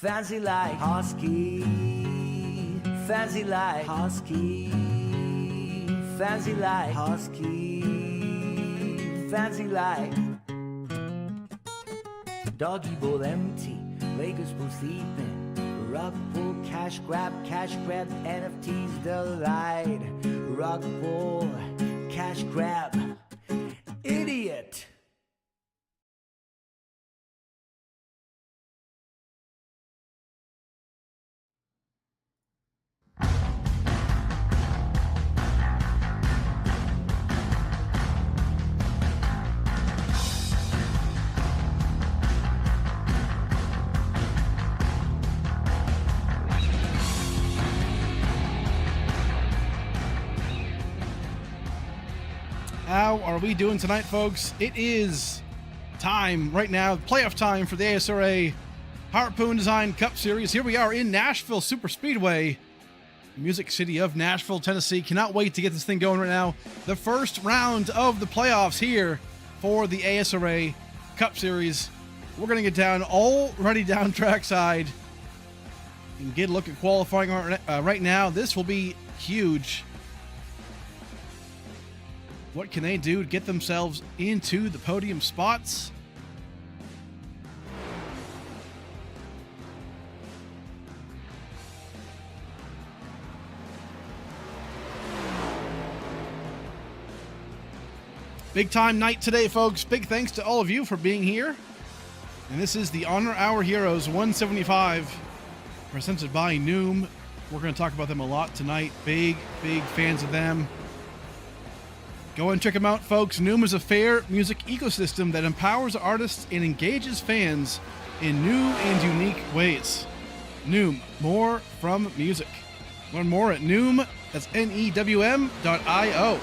Fancy like Husky, fancy like Husky, fancy like Husky, fancy like Doggy bowl empty, Lakers pool sleeping, Rug pull, cash grab, NFTs delight, Rug pull, cash grab, idiot. How are we doing tonight, folks? It is time right now, playoff time for the ASRA Harpoon Design Cup Series. Here we are in Nashville Super Speedway, Music City of Nashville, Tennessee. Cannot wait to get this thing going right now. The first round of the playoffs here for the ASRA Cup Series. We're going to get down already down trackside and get a look at qualifying right now. This will be huge. What can they do to get themselves into the podium spots? Big time night today, folks. Big thanks to all of you for being here. And this is the Honor Our Heroes 175, presented by NEWM. We're going to talk about them a lot tonight. Big fans of them. Go and check them out, folks. NEWM is a fair music ecosystem that empowers artists and engages fans in new and unique ways. NEWM, more from music. Learn more at NEWM, that's NEWM.io.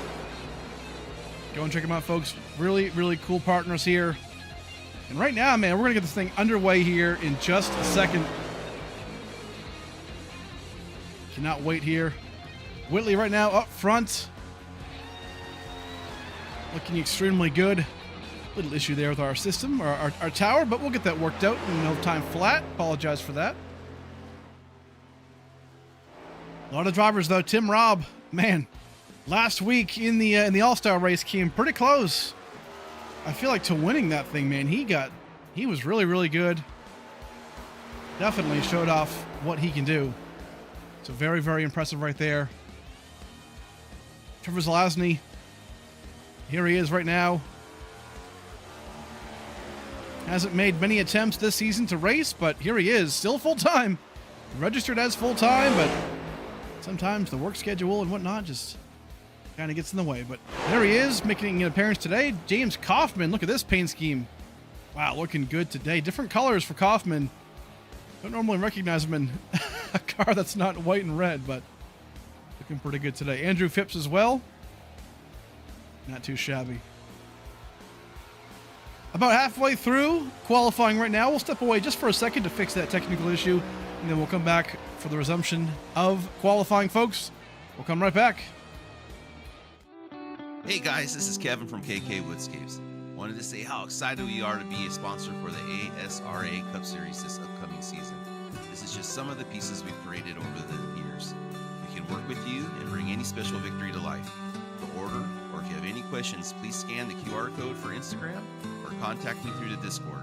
Go and check them out, folks. Really cool partners here. And right now, man, we're going to get this thing underway here in just a second. Cannot wait here. Whitley right now up front. Looking extremely good. Little issue there with our system, or our tower, but we'll get that worked out in no time flat. Apologize for that. A lot of drivers though. Tim Robb, man, last week in the All-Star race came pretty close. I feel like to winning that thing, man. He was really good. Definitely showed off what he can do. So very impressive right there. Trevor Zelazny. Here he is right now. Hasn't made many attempts this season to race, but here he is, still full-time. Registered as full-time, but sometimes the work schedule and whatnot just kind of gets in the way. But there he is, making an appearance today. James Kaufman, look at this paint scheme. Wow, looking good today. Different colors for Kaufman. Don't normally recognize him in a car that's not white and red, but looking pretty good today. Andrew Phipps as well. Not too shabby. About halfway through qualifying right now. We'll step away just for a second to fix that technical issue, and then we'll come back for the resumption of qualifying, folks. We'll come right back. Hey guys, this is Kevin from KK Woodscapes. Wanted to say how excited we are to be a sponsor for the ASRA Cup Series this upcoming season. This is just some of the pieces we've created over the years. We can work with you and bring any special victory to life. To order, or if you have any questions, please scan the QR code for Instagram or contact me through the Discord.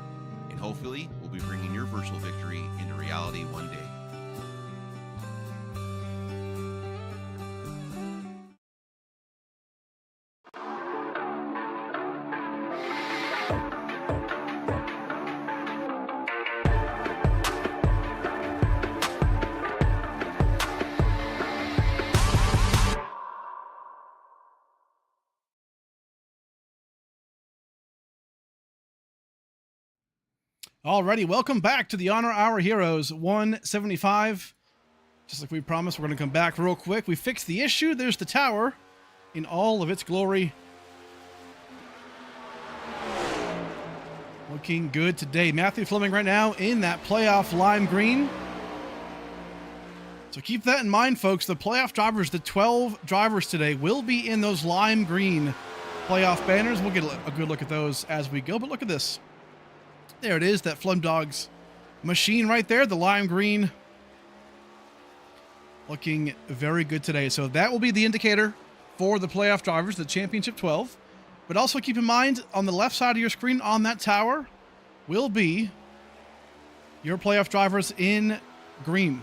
And hopefully, we'll be bringing your virtual victory into reality one day. Alrighty, welcome back to the Honor Our Heroes 175. Just like we promised, we're going to come back real quick. We fixed the issue. There's the tower in all of its glory. Looking good today. Matthew Fleming right now in that playoff lime green. So keep that in mind, folks. The playoff drivers, the 12 drivers today, will be in those lime green playoff banners. We'll get a good look at those as we go, but look at this. There it is, that Flem Dogs machine right there, the lime green. Looking very good today. So that will be the indicator for the playoff drivers, the Championship 12. But also keep in mind, on the left side of your screen on that tower will be your playoff drivers in green.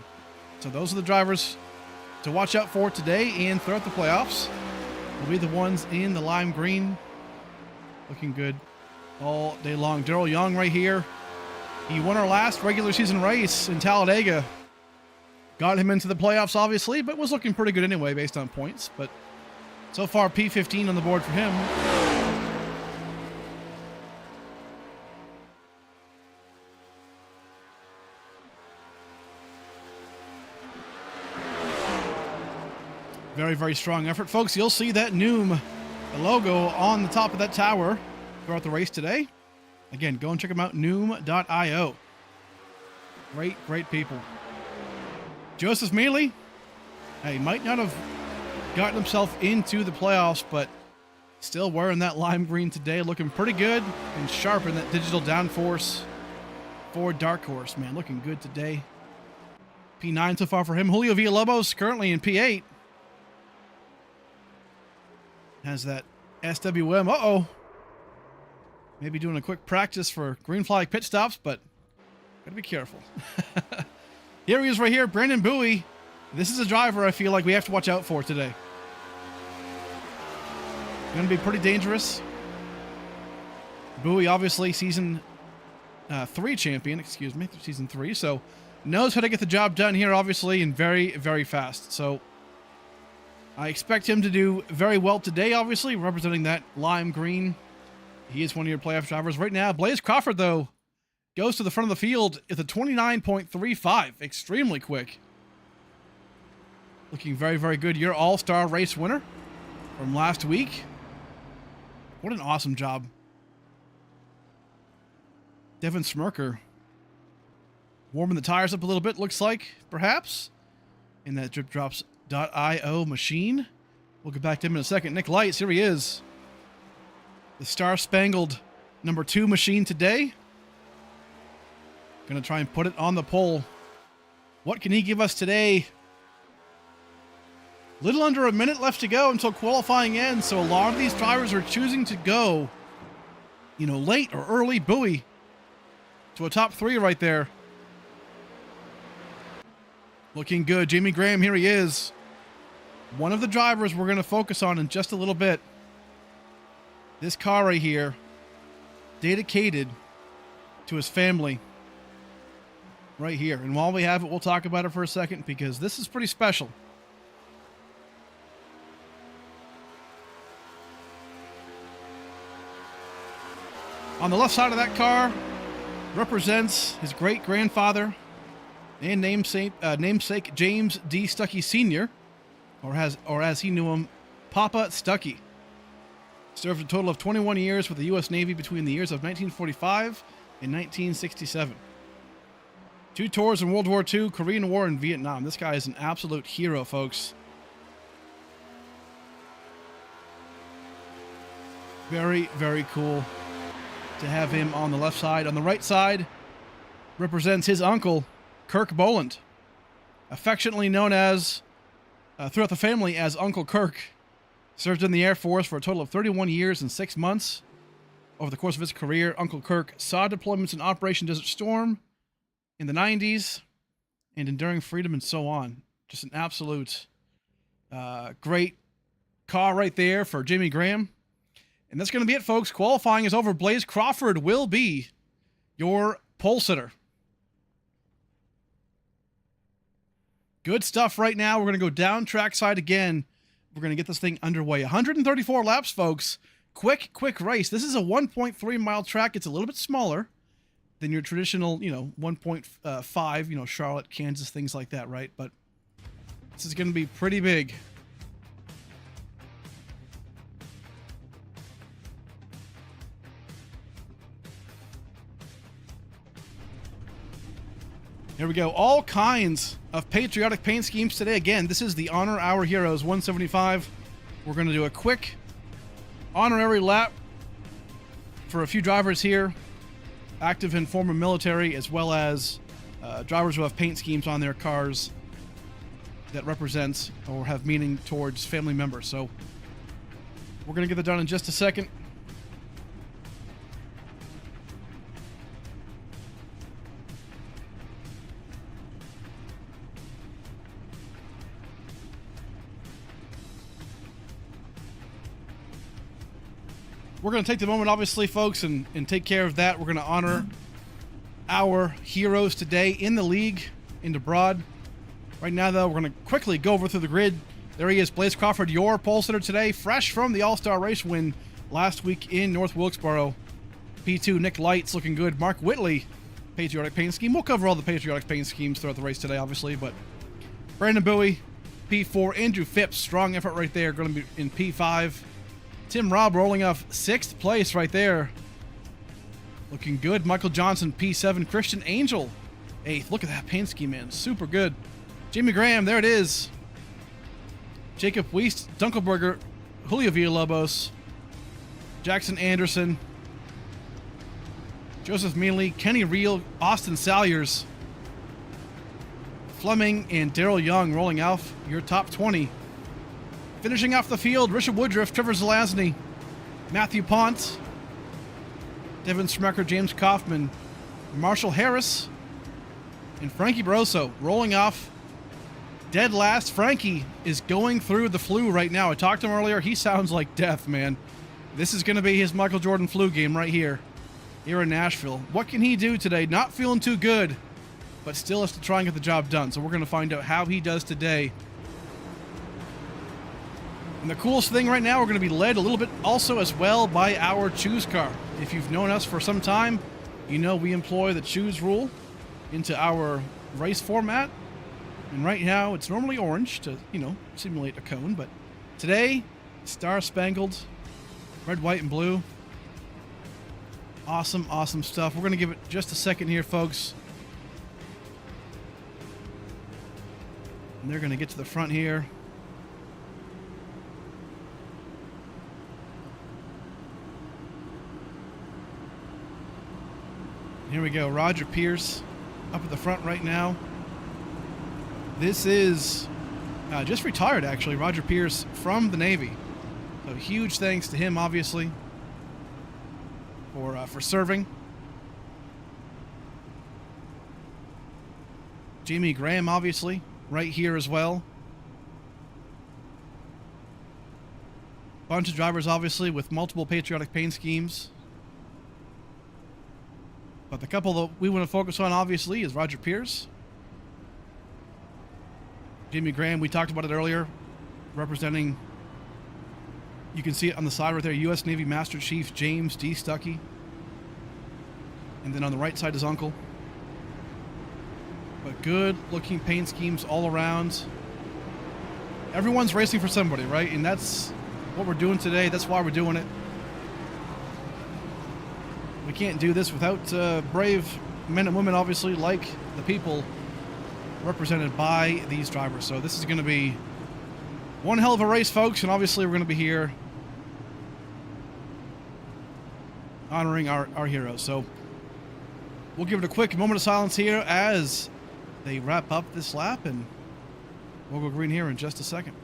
So those are the drivers to watch out for today and throughout the playoffs. Will be the ones in the lime green. Looking good all day long. Daryl Young right here. He won our last regular season race in Talladega. Got him into the playoffs, obviously, but was looking pretty good anyway based on points. But so far, P15 on the board for him. Very, very strong effort. Folks, you'll see that NEWM logo on the top of that tower throughout the race today. Again, go and check them out, NEWM.io. Great, great people. Joseph Mealy, he might not have gotten himself into the playoffs, but still wearing that lime green today, looking pretty good and sharp in that digital downforce for Dark Horse, man. Looking good today. P9 so far for him. Julio Villalobos currently in P8. Has that SWM. Uh-oh. Maybe doing a quick practice for green flag pit stops, but gotta be careful. Here he is right here, Brandon Bowie. This is a driver I feel like we have to watch out for today. Going to be pretty dangerous. Bowie, obviously, season 3 champion, season 3. So knows how to get the job done here, obviously, and very, very fast. So I expect him to do very well today, obviously, representing that lime green. He is one of your playoff drivers right now. Blaze Crawford, though, goes to the front of the field at a 29.35. Extremely quick. Looking very, very good. Your all-star race winner from last week. What an awesome job. Devin Smirker warming the tires up a little bit, looks like, perhaps, in that DripDrops.io machine. We'll get back to him in a second. Nick Lights, here he is. The Star-Spangled number 2 machine today. Going to try and put it on the pole. What can he give us today? Little under a minute left to go until qualifying ends, so a lot of these drivers are choosing to go, late or early. Bowie to a top 3 right there. Looking good. Jamie Graham, here he is. One of the drivers we're going to focus on in just a little bit. This car right here, dedicated to his family. Right here. And while we have it, we'll talk about it for a second because this is pretty special. On the left side of that car represents his great-grandfather and namesake James D. Stuckey Sr., or as he knew him, Papa Stuckey. Served a total of 21 years with the U.S. Navy between the years of 1945 and 1967. 2 tours in World War II, Korean War, and Vietnam. This guy is an absolute hero, folks. Very, very cool to have him on the left side. On the right side represents his uncle, Kirk Boland, affectionately known as, throughout the family, as Uncle Kirk. Served in the Air Force for a total of 31 years and 6 months. Over the course of his career, Uncle Kirk saw deployments in Operation Desert Storm in the 90s and Enduring Freedom and so on. Just an absolute great car right there for Jamie Graham. And that's going to be it, folks. Qualifying is over. Blaze Crawford will be your pole sitter. Good stuff right now. We're going to go down trackside again. We're going to get this thing underway. 134 laps, folks. Quick race. This is a 1.3 mile track. It's a little bit smaller than your traditional, 1.5, Charlotte, Kansas, things like that, right? But this is going to be pretty big. Here we go. All kinds of patriotic paint schemes today. Again, this is the Honor Our Heroes 175. We're going to do a quick honorary lap for a few drivers here, active and former military, as well as drivers who have paint schemes on their cars that represent or have meaning towards family members. So we're going to get that done in just a second. We're going to take the moment, obviously, folks, and take care of that. We're going to honor our heroes today in the league, into Broad. Right now, though, we're going to quickly go over through the grid. There he is, Blaze Crawford, your pole sitter today, fresh from the All-Star race win last week in North Wilkesboro. P2, Nick Lights, looking good. Mark Whitley, Patriotic Paint Scheme. We'll cover all the Patriotic Paint Schemes throughout the race today, obviously, but Brandon Bowie, P4. Andrew Phipps, strong effort right there, going to be in P5. Tim Robb rolling off 6th place right there. Looking good. Michael Johnson, P7. Christian Angel, 8th. Look at that paint scheme, man. Super good. Jamie Graham, there it is. Jacob Wiest, Dunkelberger, Julio Villalobos, Jackson Anderson, Joseph Mealy, Kenny Reel, Austin Salyers, Fleming, and Daryl Young rolling off your top 20. Finishing off the field, Richard Woodruff, Trevor Zelazny, Matthew Pont, Devin Smecker, James Kaufman, Marshall Harris, and Frankie Barroso rolling off dead last. Frankie is going through the flu right now. I talked to him earlier. He sounds like death, man. This is going to be his Michael Jordan flu game right here in Nashville. What can he do today? Not feeling too good, but still has to try and get the job done. So we're going to find out how he does today. And the coolest thing right now, we're going to be led a little bit also as well by our choose car. If you've known us for some time, you know we employ the choose rule into our race format. And right now, it's normally orange to, simulate a cone. But today, star-spangled, red, white, and blue. Awesome, awesome stuff. We're going to give it just a second here, folks. And they're going to get to the front here. Here we go. Roger Pierce up at the front right now. This is just retired, actually. Roger Pierce from the Navy. So huge thanks to him, obviously, for serving. Jamie Graham, obviously, right here as well. Bunch of drivers, obviously, with multiple patriotic paint schemes. But the couple that we want to focus on, obviously, is Roger Pierce. Jamie Graham, we talked about it earlier, representing, you can see it on the side right there, U.S. Navy Master Chief James D. Stuckey. And then on the right side is Uncle. But good-looking paint schemes all around. Everyone's racing for somebody, right? And that's what we're doing today. That's why we're doing it. We can't do this without brave men and women, obviously, like the people represented by these drivers. So this is going to be one hell of a race, folks, and obviously we're going to be here honoring our heroes. So we'll give it a quick moment of silence here as they wrap up this lap, and we'll go green here in just a second.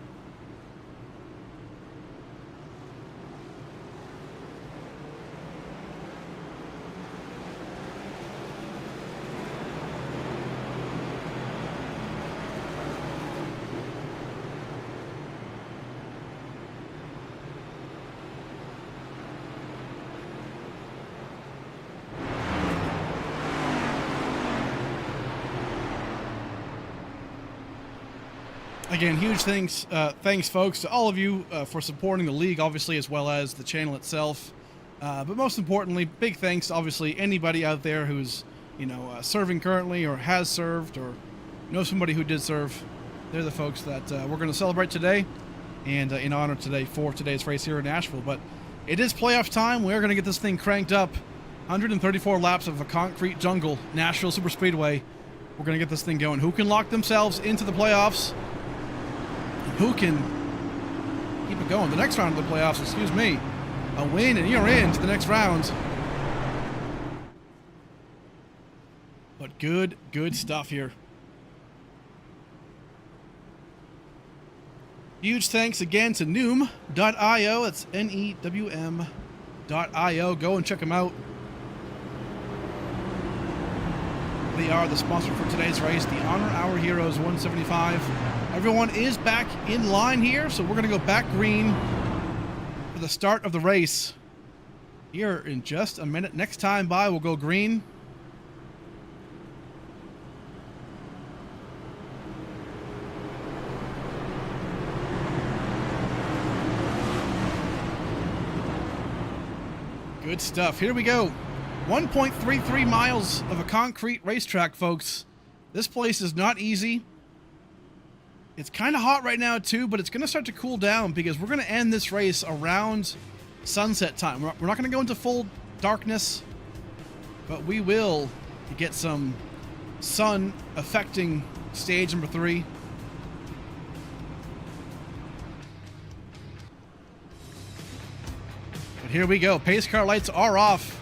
Again, huge thanks, folks, to all of you for supporting the league, obviously, as well as the channel itself. But most importantly, big thanks to, obviously, anybody out there who's, serving currently or has served or knows somebody who did serve. They're the folks that we're going to celebrate today and in honor today for today's race here in Nashville. But it is playoff time. We're going to get this thing cranked up. 134 laps of a concrete jungle, Nashville Superspeedway. We're going to get this thing going. Who can lock themselves into the playoffs? Who can keep it going? The next round of the playoffs, excuse me. A win and you're in to the next round. But Good stuff here. Huge thanks again to NEWM.io. That's NEWM.io. Go and check them out. They are the sponsor for today's race, the Honor Our Heroes 175. Everyone is back in line here, so we're going to go back green for the start of the race here in just a minute. Next time by, we'll go green. Good stuff. Here we go. 1.33 miles of a concrete racetrack, folks. This place is not easy. It's kind of hot right now, too, but it's going to start to cool down because we're going to end this race around sunset time. We're not going to go into full darkness, but we will get some sun affecting stage number 3. But here we go. Pace car lights are off.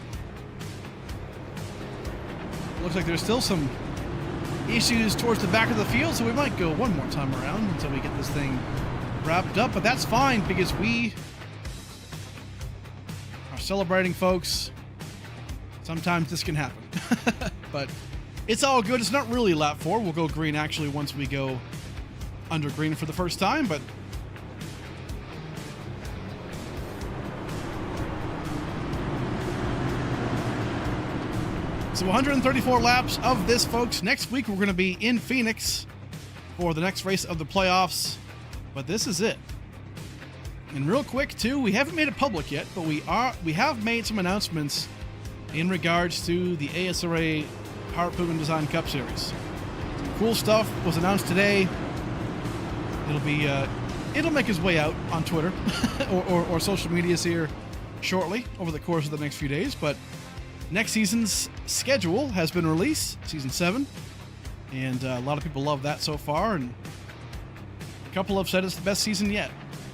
Looks like there's still some issues towards the back of the field, so we might go one more time around until we get this thing wrapped up, but that's fine because we are celebrating, folks. Sometimes this can happen, but it's all good. It's not really lap 4. We'll go green actually once we go under green for the first time, but so 134 laps of this, folks. Next week, we're going to be in Phoenix for the next race of the playoffs. But this is it. And real quick, too, we haven't made it public yet, but we have made some announcements in regards to the ASRA Power-Proven Design Cup Series. Some cool stuff was announced today. It'll make its way out on Twitter or social medias here shortly over the course of the next few days, but next season's schedule has been released, season 7, and a lot of people love that so far, and a couple have said it's the best season yet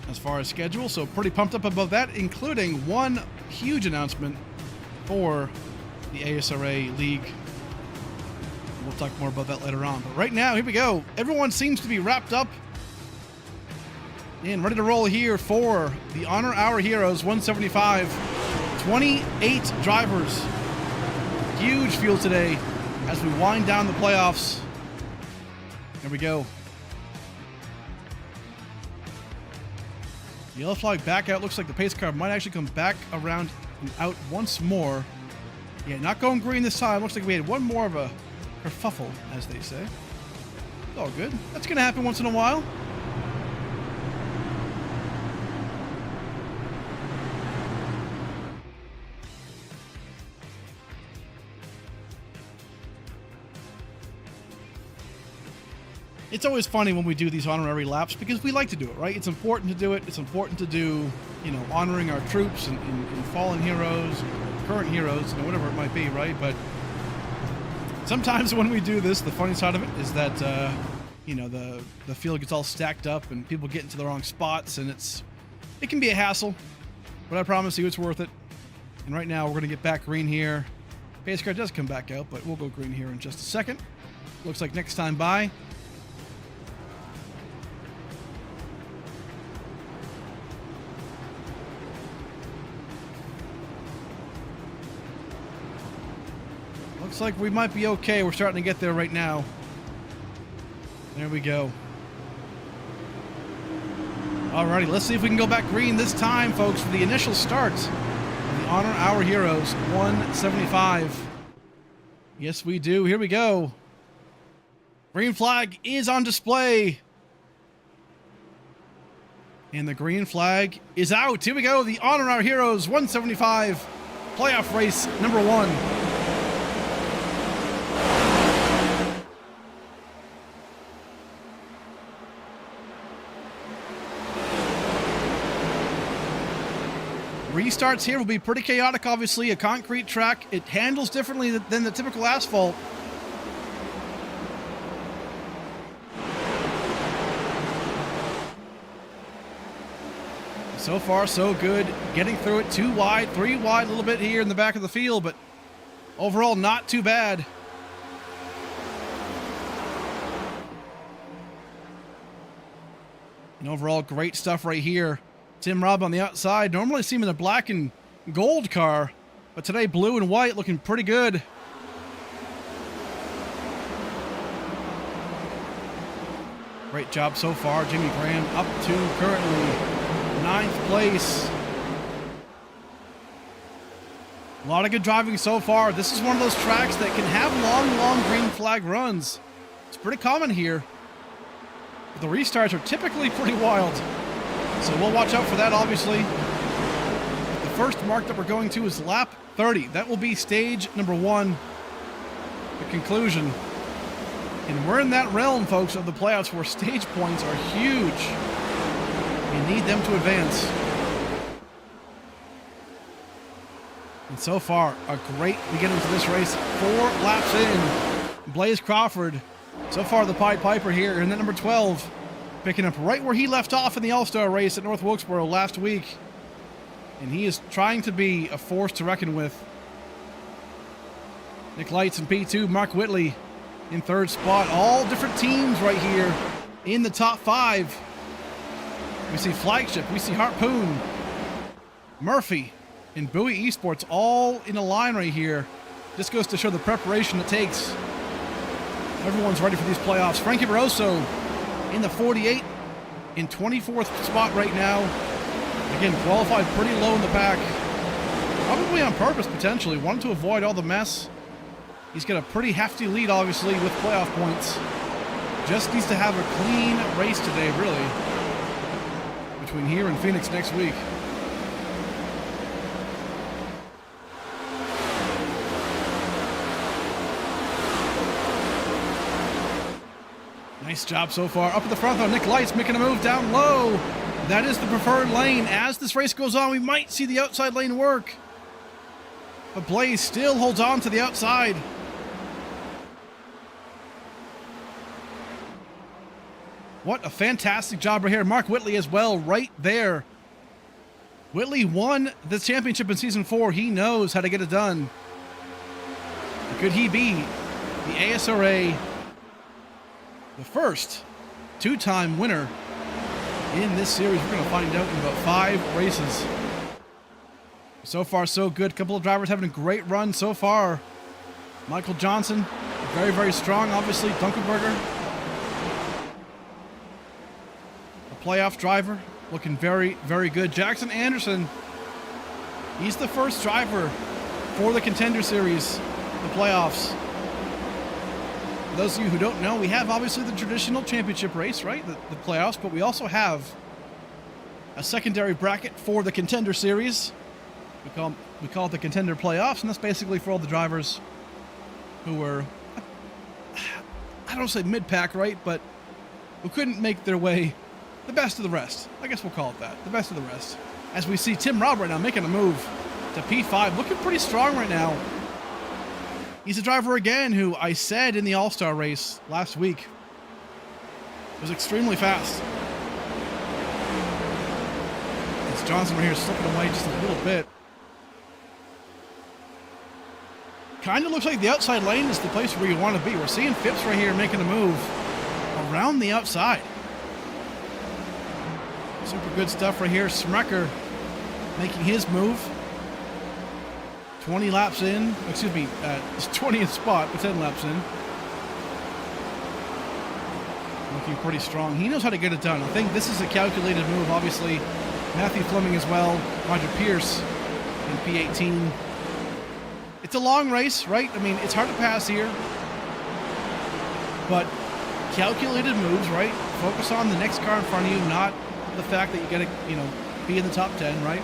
as far as schedule, so pretty pumped up about that, including one huge announcement for the ASRA League. We'll talk more about that later on, but right now, here we go. Everyone seems to be wrapped up and ready to roll here for the Honor Our Heroes 175. 28 drivers. Huge field today as we wind down the playoffs. There we go. Yellow flag back out. Looks like the pace car might actually come back around and out once more. Yeah, not going green this time. Looks like we had one more of a kerfuffle, as they say. It's all good. That's going to happen once in a while. It's always funny when we do these honorary laps because we like to do it, right? It's important to do it. It's important to do, honoring our troops and fallen heroes, current heroes, whatever it might be, right? But sometimes when we do this, the funny side of it is that, the field gets all stacked up and people get into the wrong spots, and it can be a hassle, but I promise you it's worth it. And right now we're going to get back green here. Pace car does come back out, but we'll go green here in just a second. Looks like next time by. Looks like we might be okay. We're starting to get there right now. There we go. Alrighty, let's see if we can go back green this time, folks, for the initial start of the Honor Our Heroes 175. Yes, we do. Here we go. Green flag is on display. And the green flag is out. Here we go. The Honor Our Heroes 175 playoff race number 1. Restarts here will be pretty chaotic, obviously. A concrete track. It handles differently than the typical asphalt. So far, so good. Getting through it 2 wide, 3 wide, a little bit here in the back of the field, but overall not too bad. And overall, great stuff right here. Tim Robb on the outside. Normally see him in a black and gold car, but today blue and white, looking pretty good. Great job so far. Jimmy Graham up to currently 9th place. A lot of good driving so far. This is one of those tracks that can have long green flag runs. It's pretty common here. But the restarts are typically pretty wild. So we'll watch out for that, obviously. The first mark that we're going to is lap 30. That will be stage number 1, the conclusion. And we're in that realm, folks, of the playoffs where stage points are huge. You need them to advance. And so far, a great beginning to this race. 4 laps in. Blaze Crawford, so far the Pied Piper here, and then number 12, picking up right where he left off in the All-Star race at North Wilkesboro last week. And he is trying to be a force to reckon with. Nick Lights in P2, Mark Whitley in 3rd spot. All different teams right here in the top 5. We see Flagship, we see Harpoon, Murphy, and Bowie Esports all in a line right here. This goes to show the preparation it takes. Everyone's ready for these playoffs. Frankie Barroso in the 48 in 24th spot right now. Again, qualified pretty low in the pack. Probably on purpose, potentially. Wanted to avoid all the mess. He's got a pretty hefty lead, obviously, with playoff points. Just needs to have a clean race today, really, between here and Phoenix next week. Nice job so far. Up at the front, though, Nick Lights making a move down low. That is the preferred lane. As this race goes on, we might see the outside lane work. But Blaze still holds on to the outside. What a fantastic job right here. Mark Whitley as well, right there. Whitley won the championship in Season 4. He knows how to get it done. Could he be the ASRA, the first 2-time winner in this series? We're going to find out in about 5 races. So far, so good. Couple of drivers having a great run so far. Michael Johnson, very, very strong, obviously. Dunkelberger, a playoff driver, looking very, very good. Jackson Anderson, he's the first driver for the Contender Series, the playoffs. For those of you who don't know, we have obviously the traditional championship race, right? The playoffs, but we also have a secondary bracket for the Contender Series. We call it the Contender Playoffs, and that's basically for all the drivers who were, I don't say mid-pack, right, but who couldn't make their way the best of the rest. I guess we'll call it that, the best of the rest. As we see Tim Robb right now making a move to P5, looking pretty strong right now. He's a driver again who I said in the All-Star race last week was extremely fast. It's Johnson right here slipping away just a little bit. Kind of looks like the outside lane is the place where you want to be. We're seeing Phipps right here making a move around the outside. Super good stuff right here. Smecker making his move. 20 laps in. Excuse me, 20th spot, but 10 laps in. Looking pretty strong. He knows how to get it done. I think this is a calculated move, obviously. Matthew Fleming as well. Roger Pierce in P18. It's a long race, right? I mean, it's hard to pass here. But calculated moves, right? Focus on the next car in front of you, not the fact that you got to, be in the top 10, right?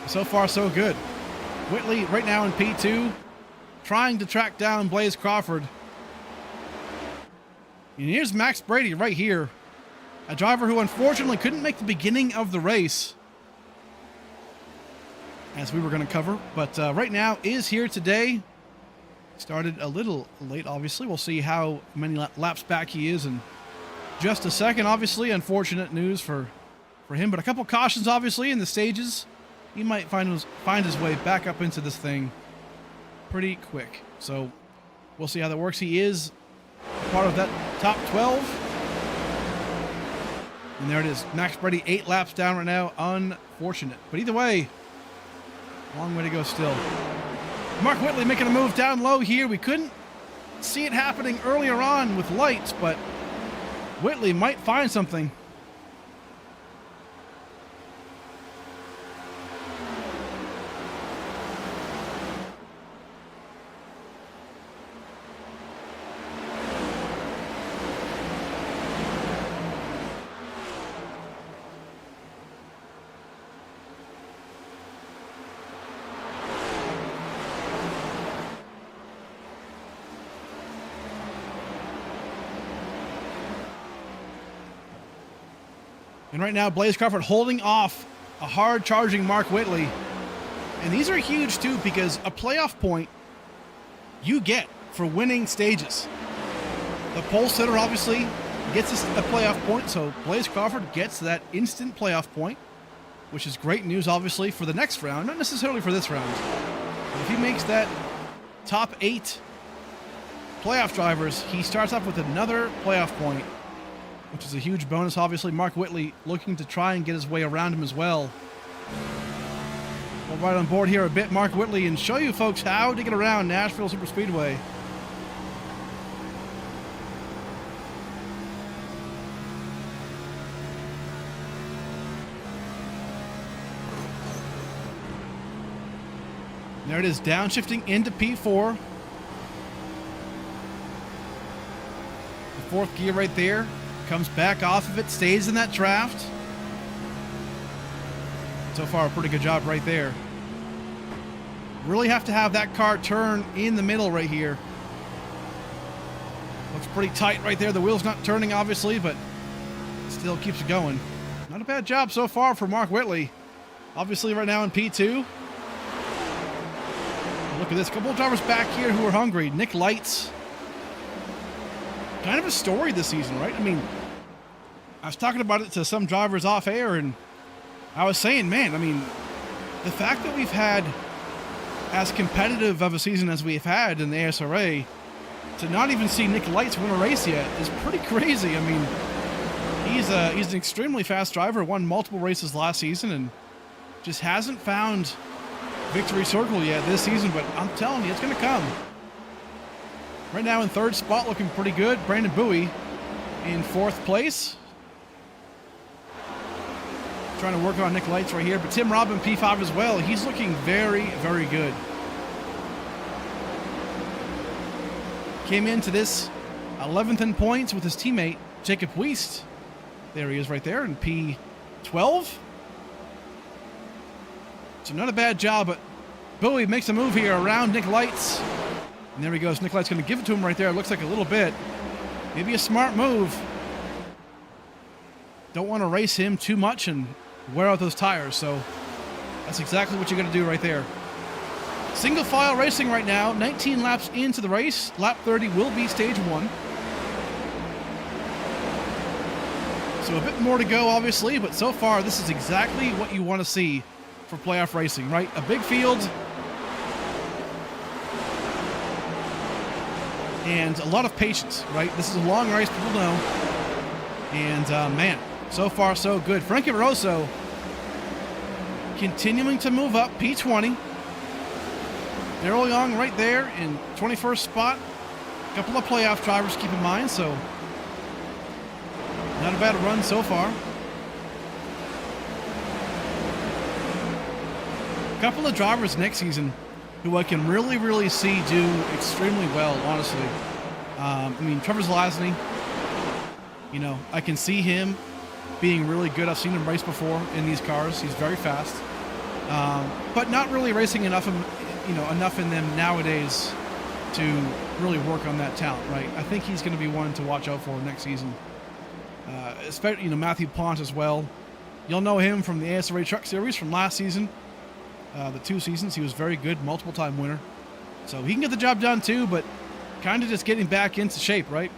So far, so good. Whitley right now in P2, trying to track down Blaze Crawford. And here's Max Brady right here, a driver who unfortunately couldn't make the beginning of the race, as we were going to cover, but right now is here today. Started a little late, obviously. We'll see how many laps back he is in just a second. Obviously, unfortunate news for him, but a couple cautions, obviously, in the stages. He might find his way back up into this thing pretty quick. So we'll see how that works. He is part of that top 12. And there it is. Max Brady 8 laps down right now. Unfortunate. But either way, long way to go still. Mark Whitley making a move down low here. We couldn't see it happening earlier on with lights, but Whitley might find something. And right now, Blaze Crawford holding off a hard-charging Mark Whitley. And these are huge, too, because a playoff point you get for winning stages. The pole sitter obviously gets us a playoff point, so Blaze Crawford gets that instant playoff point, which is great news, obviously, for the next round, not necessarily for this round. But if he makes that top 8 playoff drivers, he starts off with another playoff point, which is a huge bonus. Obviously, Mark Whitley looking to try and get his way around him as well. We'll ride on board here a bit, Mark Whitley, and show you folks how to get around Nashville Superspeedway. There it is, downshifting into P4. The 4th gear right there. Comes back off of it, stays in that draft. So far, a pretty good job right there. Really have to have that car turn in the middle right here. Looks pretty tight right there. The wheel's not turning, obviously, but it still keeps it going. Not a bad job so far for Mark Whitley. Obviously, right now in P2. Look at this. A couple of drivers back here who are hungry. Nick Lights. Kind of a story this season, right? I mean, I was talking about it to some drivers off air, and I was saying, man, I mean, the fact that we've had as competitive of a season as we've had in the ASRA, to not even see Nick Lights win a race yet is pretty crazy. I mean, he's an extremely fast driver, won multiple races last season, and just hasn't found victory circle yet this season, but I'm telling you, it's going to come. Right now in 3rd spot, looking pretty good. Brandon Bowie in 4th place. Trying to work on Nick Lights right here, but Tim Robin P5 as well. He's looking very, very good. Came into this 11th in points with his teammate Jacob Wiest. There he is right there in P12. So not a bad job, but Bowie makes a move here around Nick Lights. And there he goes. Nick Lights going to give it to him right there. It looks like a little bit. Maybe a smart move. Don't want to race him too much and wear out those tires. So that's exactly what you're going to do right there. Single file racing right now. 19 laps into the race. Lap 30 will be stage 1. So a bit more to go, obviously. But so far, this is exactly what you want to see for playoff racing, right? A big field. And a lot of patience, right? This is a long race, people know. And man, so far so good. Frankie Rosso continuing to move up, P20. Daryl Young right there in 21st spot. A couple of playoff drivers, keep in mind, so not a bad run so far. A couple of drivers next season who I can really, really see do extremely well, honestly. I mean, Trevor Zelazny, you know, I can see him being really good. I've seen him race before in these cars. He's very fast, but not really racing enough in them nowadays to really work on that talent, right? I think he's going to be one to watch out for next season. Especially, you know, Matthew Pont as well. You'll know him from the ASRA Truck Series from last season. The 2 seasons, he was very good, multiple-time winner. So he can get the job done too, but kind of just getting back into shape, right?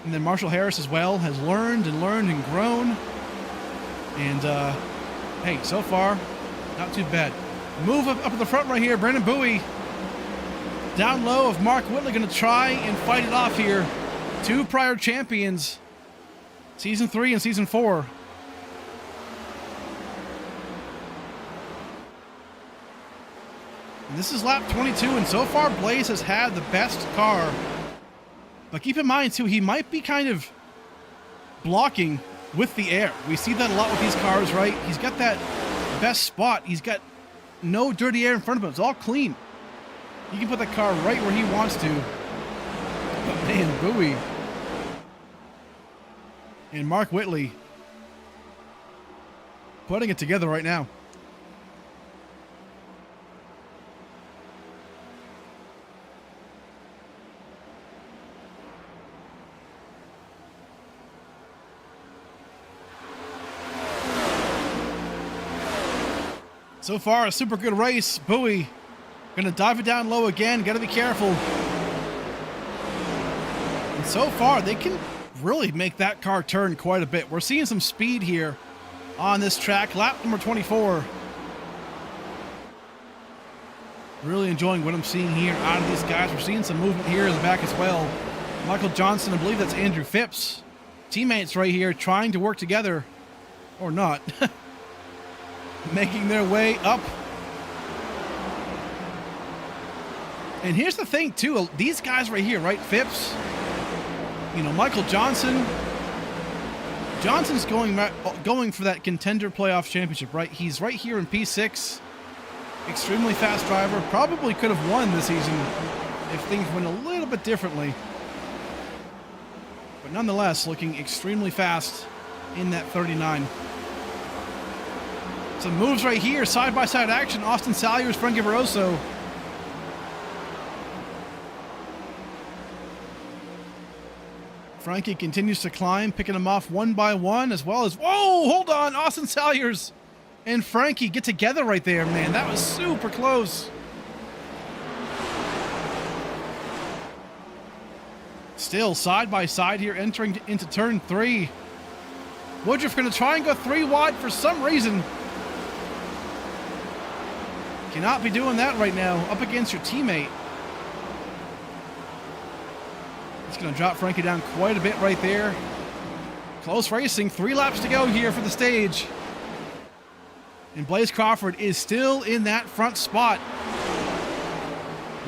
And then Marshall Harris as well has learned and grown. And, hey, so far, not too bad. Move up at the front right here. Brandon Bowie down low of Mark Whitley, going to try and fight it off here. 2 prior champions Season 3 and Season 4. And this is lap 22, and so far Blaze has had the best car. But keep in mind, too, he might be kind of blocking with the air. We see that a lot with these cars, right? He's got that best spot. He's got no dirty air in front of him. It's all clean. He can put the car right where he wants to. But man, Bowie and Mark Whitley putting it together right now. So far, a super good race. Bowie gonna dive it down low again. Gotta be careful. And so far, they can really make that car turn quite a bit. We're seeing some speed here on this track. Lap number 24. Really enjoying what I'm seeing here out of these guys. We're seeing some movement here in the back as well. Michael Johnson, I believe that's Andrew Phipps. Teammates right here trying to work together. Or not. Making their way up. And here's the thing too, these guys right here, right? Phipps, you know, Michael Johnson. Johnson's going for that contender playoff championship, right? He's right here in P6. Extremely fast driver. Probably could have won this season if things went a little bit differently. But nonetheless, looking extremely fast in that 39. Some moves right here, side-by-side action. Austin Salyers, Frankie Barroso. Frankie continues to climb, picking them off one by one, as well as, whoa, hold on, Austin Salyers and Frankie get together right there, man. That was super close. Still side-by-side here, entering into turn 3. Woodruff going to try and go 3 wide for some reason. Cannot be doing that right now, up against your teammate. It's going to drop Frankie down quite a bit right there. Close racing, 3 laps to go here for the stage. And Blaze Crawford is still in that front spot.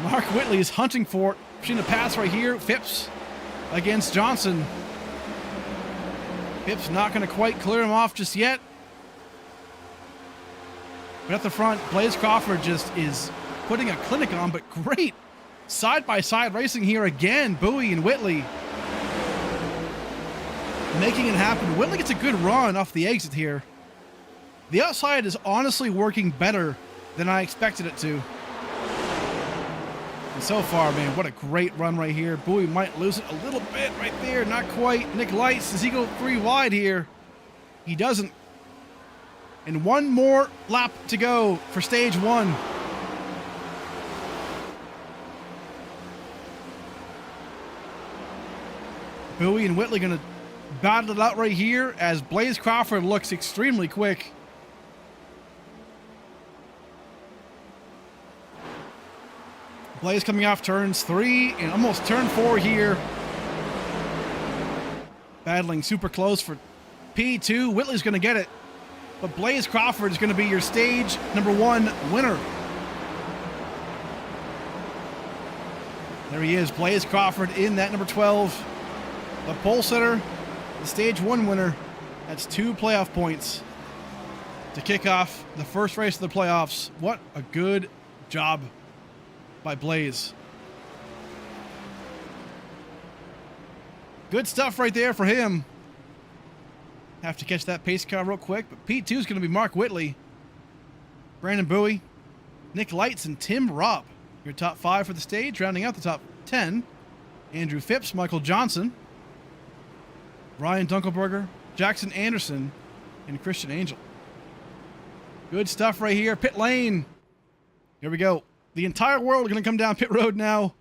Mark Whitley is hunting for it. Pushing the pass right here. Phipps against Johnson. Phipps not going to quite clear him off just yet. But at the front, Blaze Crawford just is putting a clinic on, but great side-by-side racing here again. Bowie and Whitley making it happen. Whitley gets a good run off the exit here. The outside is honestly working better than I expected it to. And so far, man, what a great run right here. Bowie might lose it a little bit right there. Not quite. Nick Lights, does he go 3 wide here? He doesn't. And 1 more lap to go for stage 1. Bowie and Whitley going to battle it out right here as Blaze Crawford looks extremely quick. Blaze coming off turns 3 and almost turn 4 here. Battling super close for P2. Whitley's going to get it. But Blaze Crawford is going to be your stage number 1 winner. There he is, Blaze Crawford in that number 12. The pole sitter, the stage 1 winner. That's 2 playoff points to kick off the first race of the playoffs. What a good job by Blaze. Good stuff right there for him. Have to catch that pace car real quick, but P2 is going to be Mark Whitley, Brandon Bowie, Nick Lights, and Tim Robb. Your top 5 for the stage, rounding out the top 10. Andrew Phipps, Michael Johnson, Ryan Dunkelberger, Jackson Anderson, and Christian Angel. Good stuff right here. Pit lane. Here we go. The entire world is going to come down pit road now.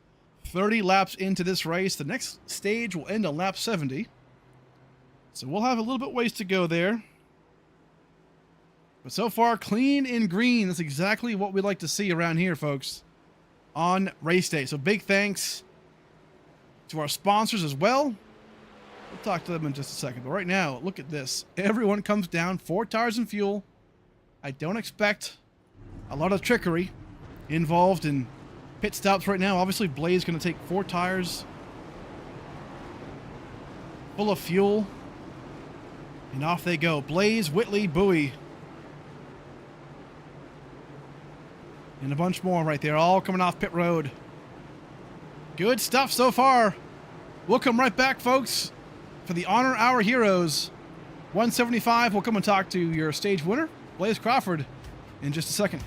30 laps into this race. The next stage will end on lap 70. So we'll have a little bit ways to go there. But so far, clean and green. That's exactly what we like to see around here, folks, on race day. So big thanks to our sponsors as well. We'll talk to them in just a second. But right now, look at this. Everyone comes down, 4 tires and fuel. I don't expect a lot of trickery involved in pit stops right now. Obviously, Blaze going to take 4 tires full of fuel. And off they go. Blaze, Whitley, Bowie. And a bunch more right there, all coming off pit road. Good stuff so far. We'll come right back, folks, for the Honor Our Heroes 175. We'll come and talk to your stage winner, Blaze Crawford, in just a second.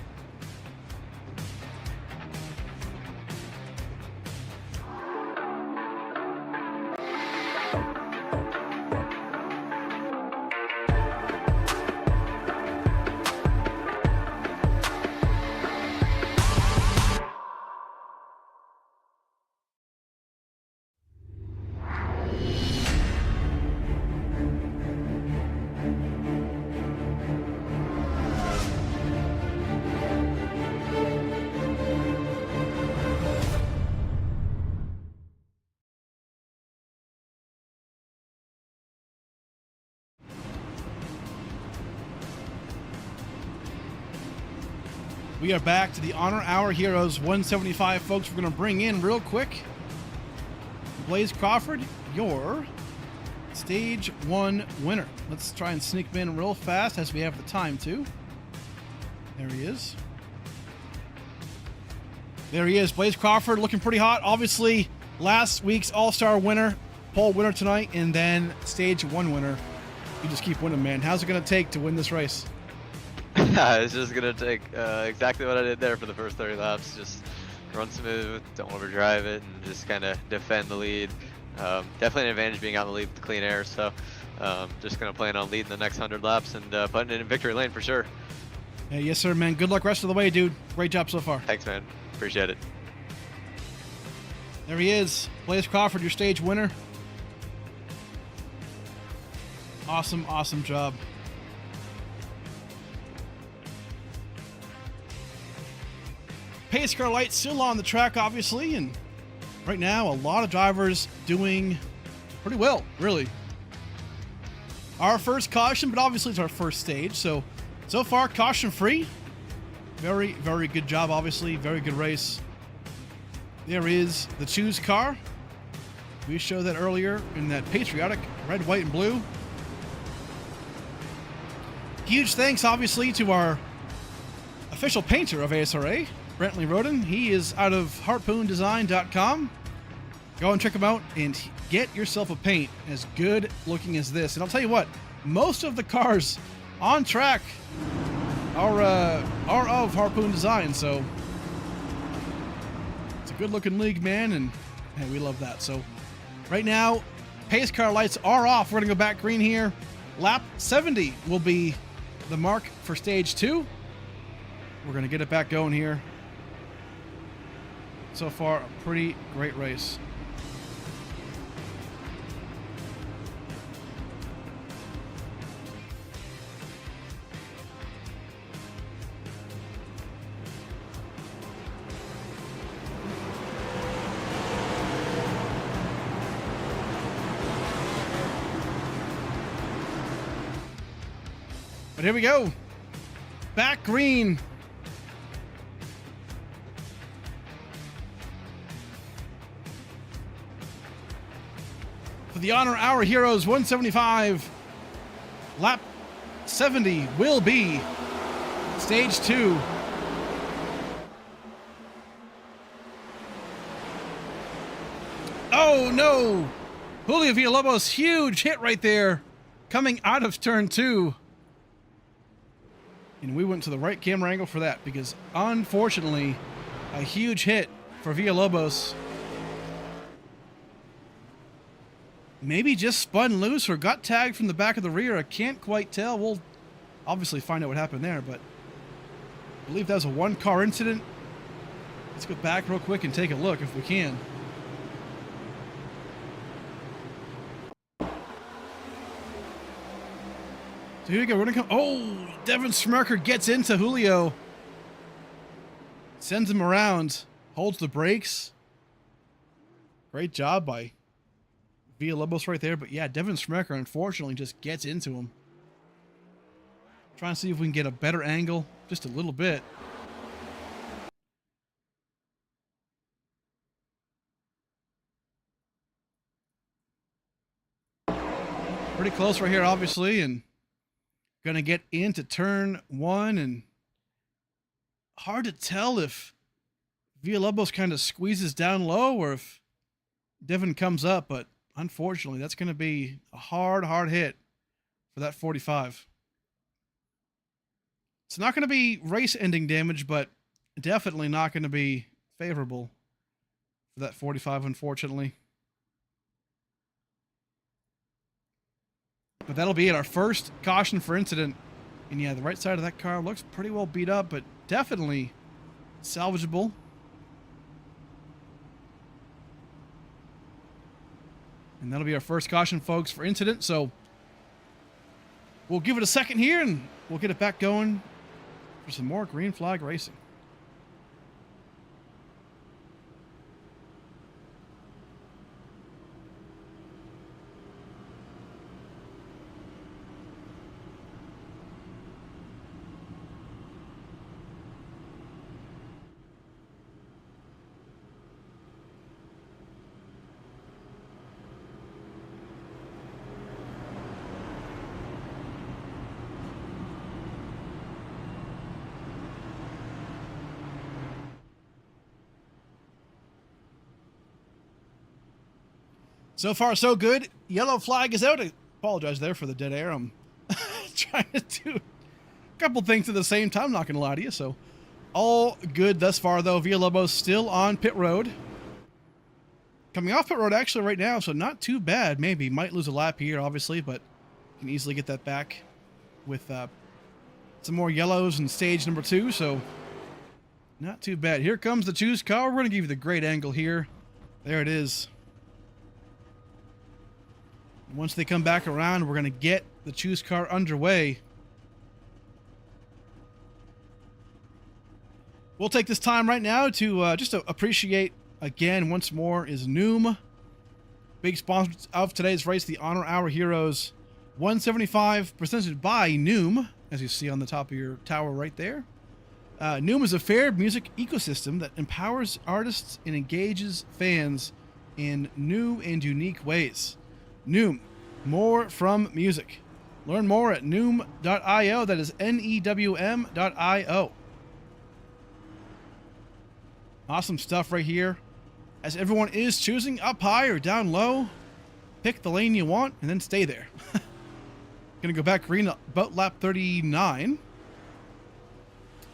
We are back to the Honor Our Heroes 175, folks. We're going to bring in real quick Blaze Crawford, your Stage 1 winner. Let's try and sneak him in real fast as we have the time to. There he is. There he is, Blaze Crawford, looking pretty hot. Obviously, last week's All-Star winner, pole winner tonight, and then Stage 1 winner. You just keep winning, man. How's it going to take to win this race? It's just gonna take exactly what I did there for the first 30 laps. Just run smooth, don't overdrive it, and just kind of defend the lead. Definitely an advantage being out in the lead with the clean air. So just gonna plan on leading the next 100 laps and putting it in victory lane for sure. Yeah, yes, sir, man. Good luck rest of the way, dude. Great job so far. Thanks, man. Appreciate it. There he is, Blaze Crawford, your stage winner. Awesome, awesome job. Pace car light still on the track, obviously, and right now a lot of drivers doing pretty well, really. Our first caution, but obviously it's our first stage, so far caution free. Very, very good job, obviously. Very good race. There is the choose car. We showed that earlier in that patriotic red, white, and blue. Huge thanks, obviously, to our official painter of ASRA, Brentley Roden. He is out of harpoondesign.com. Go and check him out and get yourself a paint as good looking as this. And I'll tell you what, most of the cars on track are of Harpoon Design, so it's a good looking league, man, and hey, we love that. So right now, pace car lights are off. We're gonna go back green here. Lap 70 will be the mark for stage 2. We're gonna get it back going here. So far, a pretty great race. But here we go. Back green. For the Honor Our Heroes 175, lap 70 will be stage 2. Oh no! Julio Villalobos, huge hit right there, coming out of turn 2. And we went to the right camera angle for that because, unfortunately, a huge hit for Villalobos. Maybe just spun loose or got tagged from the back of the rear. I can't quite tell. We'll obviously find out what happened there, but I believe that was a one-car incident. Let's go back real quick and take a look if we can. So here we go. We're gonna come. Oh, Devin Smirker gets into Julio. Sends him around. Holds the brakes. Great job by Villalobos right there. But yeah, Devin Smecker unfortunately just gets into him. Trying to see if we can get a better angle, just a little bit. Pretty close right here, obviously, and gonna get into turn one, and hard to tell if Villalobos kind of squeezes down low or if Devin comes up, but unfortunately, that's gonna be a hard hit for that 45. It's not gonna be race-ending damage, but definitely not gonna be favorable for that 45, unfortunately. But that'll be it, our first caution for incident. And yeah, the right side of that car looks pretty well beat up, but definitely salvageable. And that'll be our first caution, folks, for incident. So we'll give it a second here, and we'll get it back going for some more green flag racing. So far, so good. Yellow flag is out. I apologize there for the dead air. I'm trying to do a couple things at the same time, not going to lie to you. So, all good thus far, though. Villalobos still on pit road. Coming off pit road, actually, right now, so not too bad. Maybe. Might lose a lap here, obviously, but can easily get that back with some more yellows in stage number 2, so not too bad. Here comes the choose car. We're going to give you the great angle here. There it is. Once they come back around, we're going to get the choose car underway. We'll take this time right now to just to appreciate, again, once more, is NEWM. Big sponsor of today's race, the Honor Hour Heroes 175, presented by NEWM, as you see on the top of your tower right there. NEWM is a fair music ecosystem that empowers artists and engages fans in new and unique ways. NEWM, more from music. Learn more at newm.io. That is NEWM.io. Awesome stuff right here. As everyone is choosing up high or down low, pick the lane you want and then stay there. Gonna go back green about lap 39.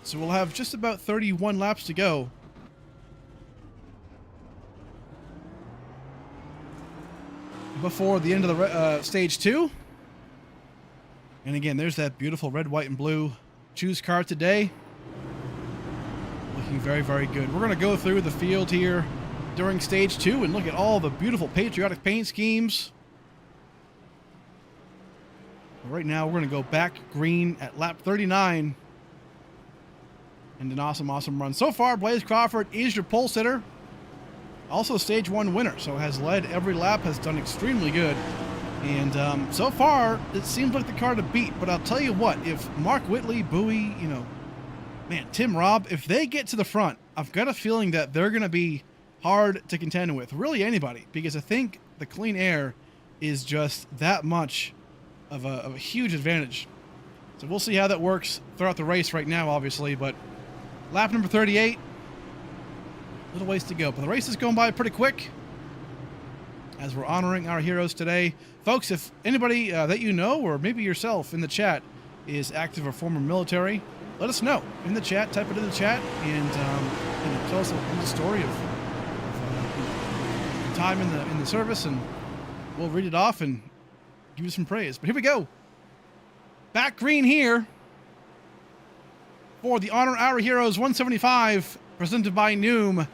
So we'll have just about 31 laps to go. Before the end of the stage 2. And again, there's that beautiful red, white, and blue choose car today. Looking very, very good. We're going to go through the field here during stage 2 and look at all the beautiful patriotic paint schemes. Right now, we're going to go back green at lap 39. And an awesome, awesome run. So far, Blaze Crawford is your pole sitter. Also stage 1 winner, so has led every lap, has done extremely good. And so far, it seems like the car to beat. But I'll tell you what, if Mark Whitley, Bowie, Tim Robb, if they get to the front, I've got a feeling that they're going to be hard to contend with. Really anybody, because I think the clean air is just that much of a huge advantage. So we'll see how that works throughout the race right now, obviously. But lap number 38. Little ways to go, but the race is going by pretty quick as we're honoring our heroes today. Folks, if anybody that you know, or maybe yourself in the chat, is active or former military, let us know in the chat. Type it in the chat and tell us the story of time in the service, and we'll read it off and give you some praise. But here we go. Back green here for the Honor Hour Heroes 175, presented by NEWM.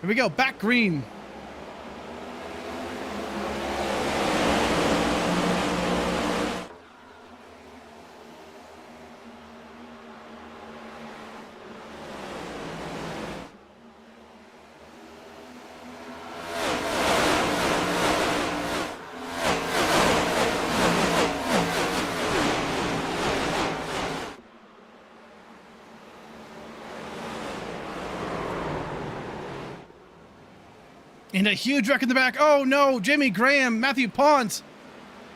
Here we go, back green. And a huge wreck in the back. Oh no, Jimmy Graham, Matthew Pont.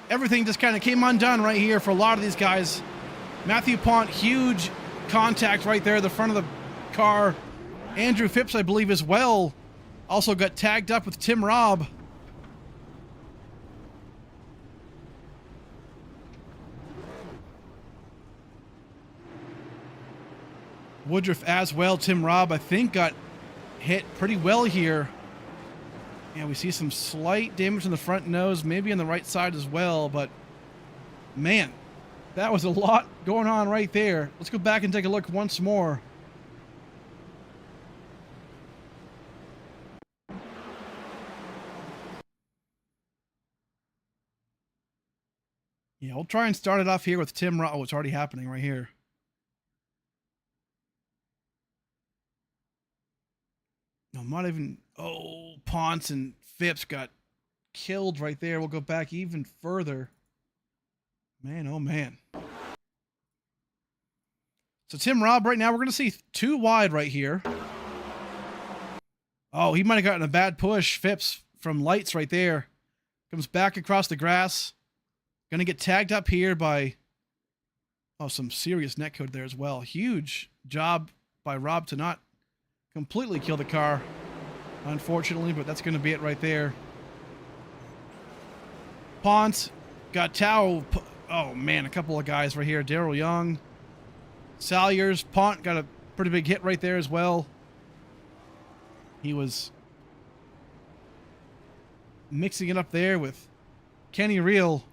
Everything just kind of came undone right here for a lot of these guys. Matthew Pont, huge contact right there at the front of the car. Andrew Phipps, I believe, as well, also got tagged up with Tim Robb. Woodruff as well. Tim Robb, I think, got hit pretty well here. Yeah, we see some slight damage in the front nose, maybe on the right side as well, but man, that was a lot going on right there. Let's go back and take a look once more. Yeah, we'll try and start it off here with Tim Robb. Oh, it's already happening right here. No, not even. Oh, Ponce and Phipps got killed right there. We'll go back even further. Man, oh man. So Tim Robb right now, we're going to see 2 wide right here. Oh, he might have gotten a bad push. Phipps from lights right there. Comes back across the grass. Going to get tagged up here by, oh, some serious netcode there as well. Huge job by Robb to not completely kill the car, unfortunately, but that's going to be it right there. Ponce got Tao. Oh, man, a couple of guys right here. Daryl Young, Salyers. Pont got a pretty big hit right there as well. He was mixing it up there with Kenny Reel.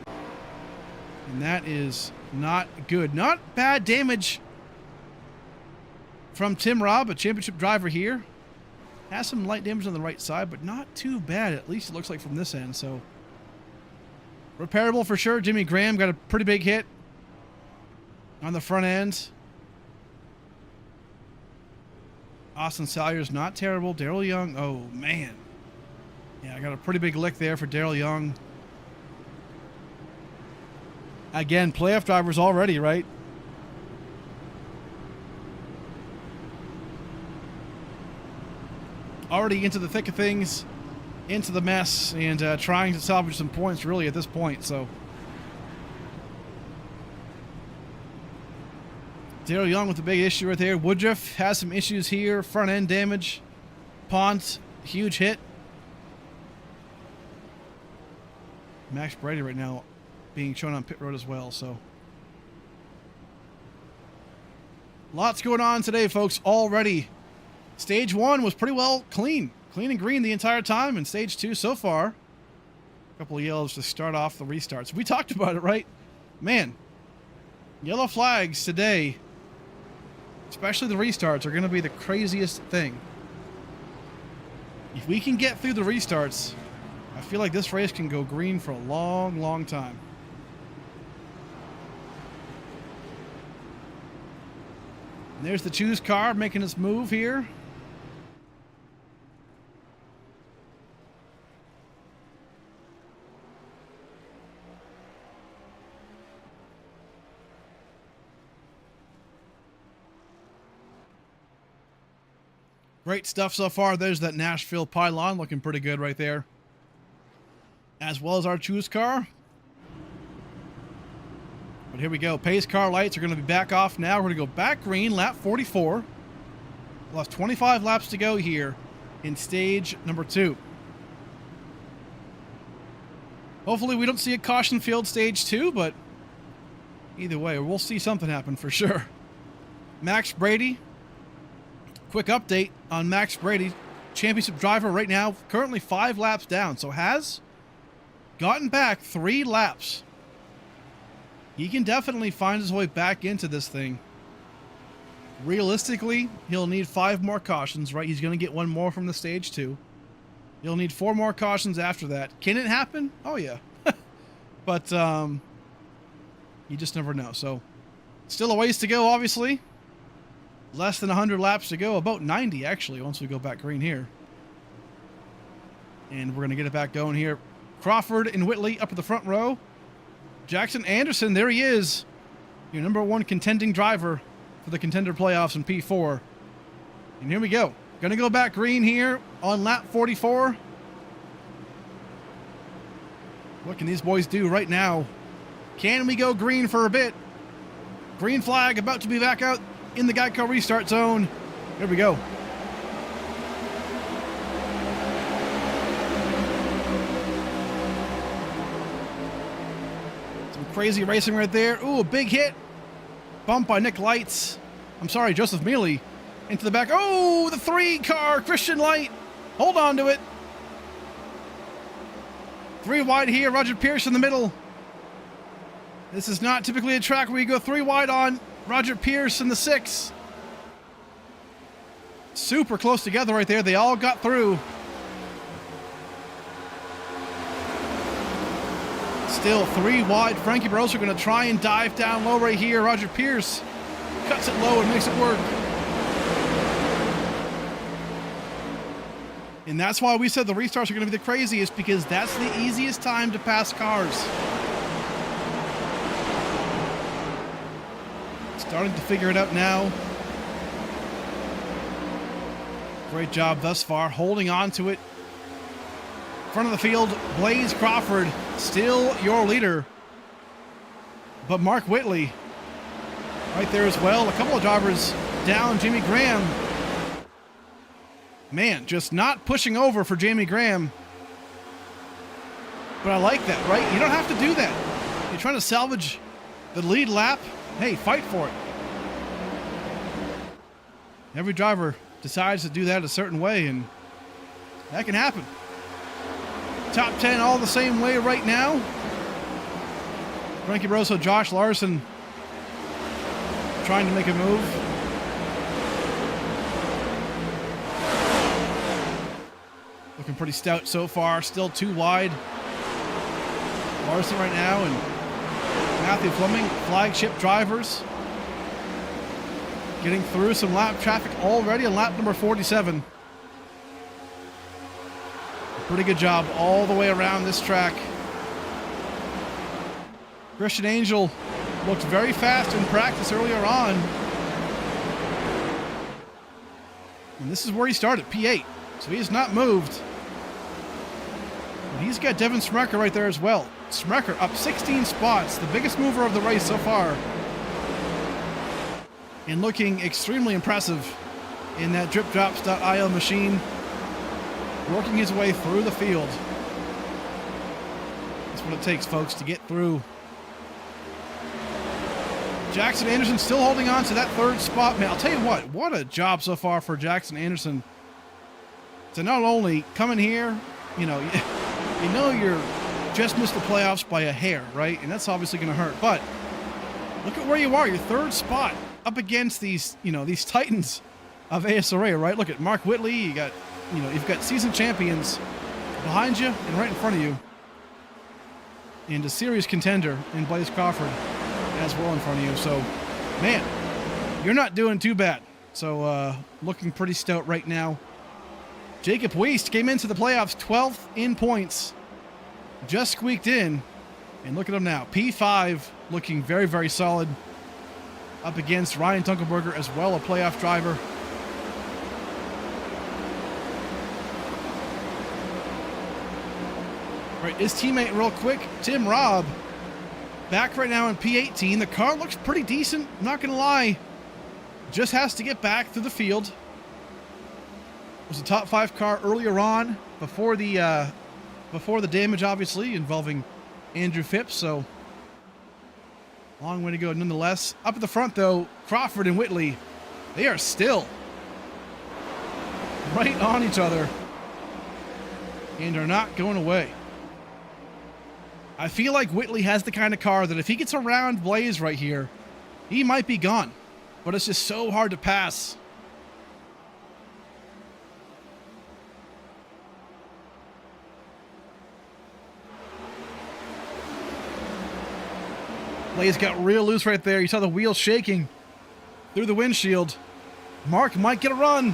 And that is not good. Not bad damage from Tim Robb, a championship driver here. Has some light damage on the right side, but not too bad. At least it looks like from this end. So repairable for sure. Jimmy Graham got a pretty big hit on the front end. Austin Salyers, not terrible. Daryl Young, oh man. Yeah, I got a pretty big lick there for Daryl Young. Again, playoff drivers already, right? Already into the thick of things, into the mess, and trying to salvage some points really at this point. So Daryl Young with a big issue right there. Woodruff has some issues here. Front end damage. Pont, huge hit. Max Brady right now being shown on pit road as well. So lots going on today, folks, already. Stage 1 was pretty well clean and green the entire time, and stage 2 so far, a couple of yellows to start off the restarts. We talked about it, right? Man, yellow flags today, especially the restarts, are going to be the craziest thing. If we can get through the restarts, I feel like this race can go green for a long, long time. And there's the choose car making its move here. Great stuff so far. There's that Nashville pylon looking pretty good right there. As well as our choose car. But here we go. Pace car lights are going to be back off now. We're going to go back green, lap 44. We'll have 25 laps to go here in stage number 2. Hopefully we don't see a caution field stage 2, but either way, we'll see something happen for sure. Max Brady. Quick update on Max Brady. Championship driver right now, currently 5 laps down, so has gotten back 3 laps. He can definitely find his way back into this thing. Realistically, he'll need 5 more cautions, right? He's going to get 1 more from the stage 2. He'll need 4 more cautions after that. Can it happen? Oh, yeah. But you just never know. So, still a ways to go, obviously. Less than 100 laps to go. About 90, actually, once we go back green here. And we're going to get it back going here. Crawford and Whitley up at the front row. Jackson Anderson, there he is. Your number 1 contending driver for the contender playoffs in P4. And here we go. Going to go back green here. on lap 44. What can these boys do right now? Can we go green for a bit? Green flag about to be back out in the Geico restart zone. Here we go. Some crazy racing right there. Ooh, a big hit. Bump by Nick Lights. I'm sorry, Joseph Mealy. Into the back. Oh, the 3-car Christian Light. Hold on to it. 3 wide here. Roger Pierce in the middle. This is not typically a track where you go 3 wide on. Roger Pierce in the 6. Super close together right there. They all got through. Still 3 wide. Frankie Barroso going to try and dive down low right here. Roger Pierce cuts it low and makes it work. And that's why we said the restarts are going to be the craziest, because that's the easiest time to pass cars. Starting to figure it out now. Great job thus far, holding on to it. Front of the field, Blaze Crawford, still your leader. But Mark Whitley right there as well. A couple of drivers down. Jamie Graham. Man, just not pushing over for Jamie Graham. But I like that, right? You don't have to do that. You're trying to salvage the lead lap. Hey, fight for it. Every driver decides to do that a certain way, and that can happen. Top 10 all the same way right now. Frankie Barroso, Josh Larson trying to make a move. Looking pretty stout so far. Still 2 wide. Larson right now and Matthew Fleming, flagship drivers, getting through some lap traffic already on lap number 47. Pretty good job all the way around this track. Christian Angel looked very fast in practice earlier on. And this is where he started, P8. So he has not moved. And he's got Devin Smecker right there as well. Smecker up 16 spots, the biggest mover of the race so far. And looking extremely impressive in that dripdrops.io machine. Working his way through the field. That's what it takes, folks, to get through. Jackson Anderson still holding on to that 3rd spot. Man, I'll tell you what a job so far for Jackson Anderson to not only come in here, you know you're just missed the playoffs by a hair, right? And that's obviously going to hurt. But look at where you are, your 3rd spot up against these titans of ASRA, right? Look at Mark Whitley. You've got season champions behind you and right in front of you, and a serious contender in Blaze Crawford as well in front of you. So, man, you're not doing too bad. So, looking pretty stout right now. Jacob Weist came into the playoffs 12th in points. Just squeaked in. And look at him now. P5 looking very, very solid. Up against Ryan Dunkelberger as well, a playoff driver. All right, his teammate real quick, Tim Robb, back right now in P18. The car looks pretty decent, I'm not going to lie. Just has to get back through the field. It was a top 5 car earlier on before the damage, obviously, involving Andrew Phipps. So long way to go nonetheless. Up at the front, though, Crawford and Whitley, they are still right on each other and are not going away. I feel like Whitley has the kind of car that if he gets around Blaze right here, he might be gone. But it's just so hard to pass. Blaze got real loose right there. You saw the wheel shaking through the windshield. Mark might get a run.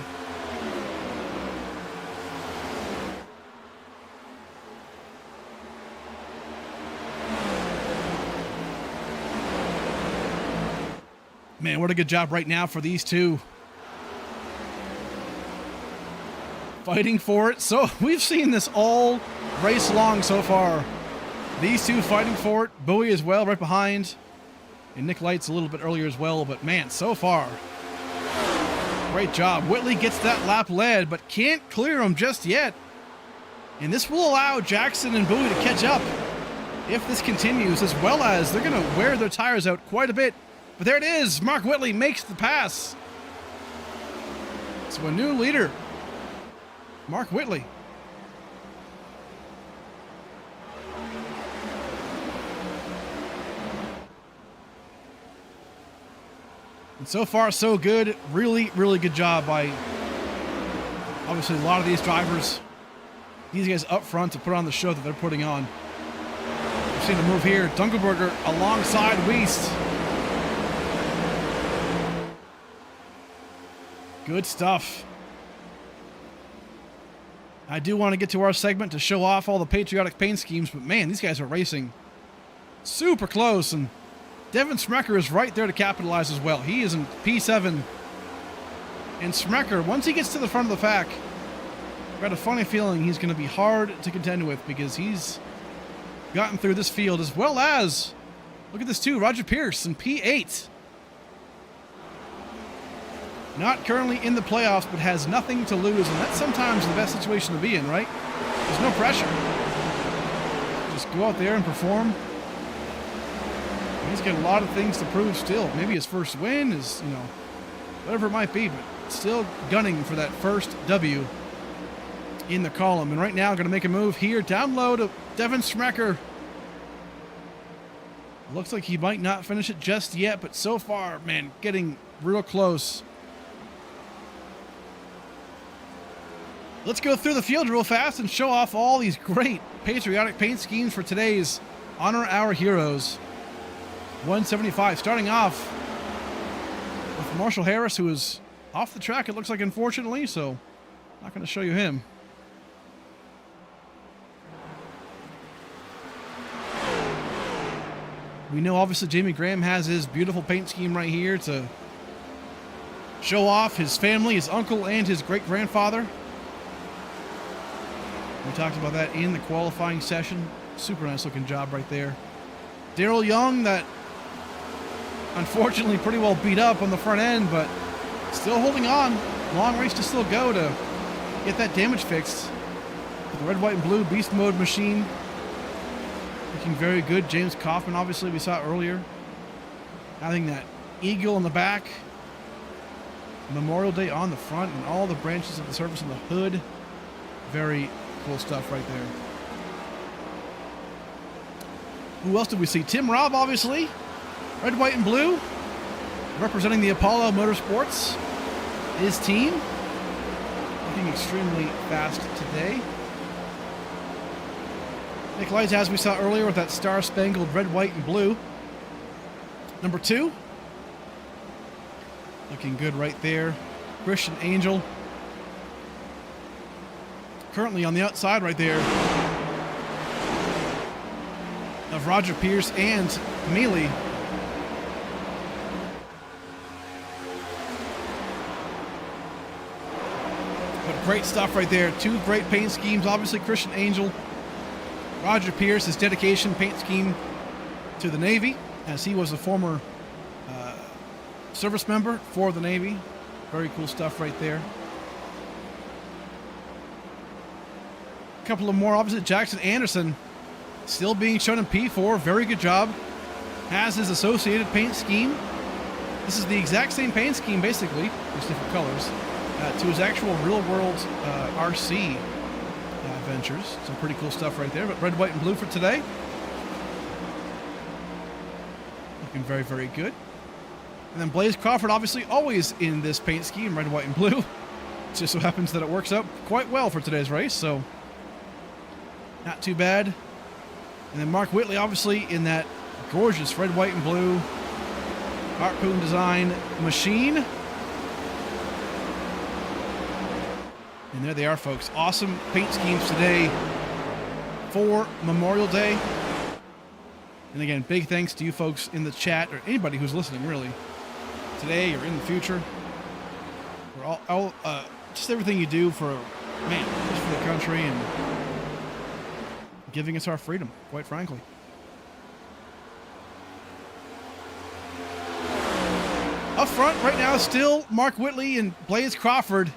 Man, what a good job right now for these two. fighting for it. So we've seen this all race long so far. These two fighting for it. Bowie as well, right behind. And Nick Light's a little bit earlier as well. But man, so far, great job. Whitley gets that lap led, but can't clear him just yet. And this will allow Jackson and Bowie to catch up if this continues, as well as they're going to wear their tires out quite a bit. But there it is. Mark Whitley makes the pass. So a new leader, Mark Whitley. And so far, so good. Really, really good job by, obviously, a lot of these drivers. These guys up front to put on the show that they're putting on. We've seen a move here. Dunkelberger alongside Weist. Good stuff. I do want to get to our segment to show off all the patriotic paint schemes, but man, these guys are racing super close, and Devin Smecker is right there to capitalize as well. He is in P7. And Smecker, once he gets to the front of the pack, I've got a funny feeling he's going to be hard to contend with, because he's gotten through this field, as well as, look at this too, Roger Pierce in P8. Not currently in the playoffs, but has nothing to lose, and that's sometimes the best situation to be in, right? There's no pressure. Just go out there and perform. He's got a lot of things to prove still. Maybe his first win is, whatever it might be, but still gunning for that first W in the column. And right now, going to make a move here. Down low to Devin Smecker. Looks like he might not finish it just yet, but so far, man, getting real close. Let's go through the field real fast and show off all these great patriotic paint schemes for today's Honor Our Heroes 175. Starting off with Marshall Harris, who is off the track, it looks like, unfortunately, so not going to show you him. We know, obviously, Jamie Graham has his beautiful paint scheme right here to show off his family, his uncle, and his great-grandfather. We talked about that in the qualifying session. Super nice looking job right there. Daryl Young, that unfortunately pretty well beat up on the front end, but still holding on. Long race to still go to get that damage fixed. The red, white, and blue beast mode machine looking very good. James Kaufman, obviously, we saw earlier, having that eagle in the back. Memorial Day on the front, and all the branches of the surface on the hood. Very cool stuff right there. Who else did we see? Tim Robb, obviously. Red, white, and blue. Representing the Apollo Motorsports. His team. Looking extremely fast today. Nick Lights, as we saw earlier, with that star-spangled red, white, and blue. Number 2. Looking good right there. Christian Angel. Currently on the outside right there of Roger Pierce and Mealy. But great stuff right there. Two great paint schemes. Obviously, Christian Angel, Roger Pierce, his dedication paint scheme to the Navy, as he was a former service member for the Navy. Very cool stuff right there. A couple of more, obviously. Jackson Anderson still being shown in P4. Very good job. Has his associated paint scheme. This is the exact same paint scheme, basically, just different colors, to his actual real-world RC ventures. Some pretty cool stuff right there. But red, white, and blue for today. Looking very, very good. And then Blaze Crawford, obviously, always in this paint scheme, red, white, and blue. It just so happens that it works out quite well for today's race, so not too bad. And then Mark Whitley, obviously, in that gorgeous red, white, and blue Harpoon design machine. And there they are, folks. Awesome paint schemes today for Memorial Day. And again, big thanks to you folks in the chat, or anybody who's listening, really, today or in the future, for all just everything you do for man, just for the country and giving us our freedom, quite frankly. Up front right now, still Mark Whitley and Blaze Crawford.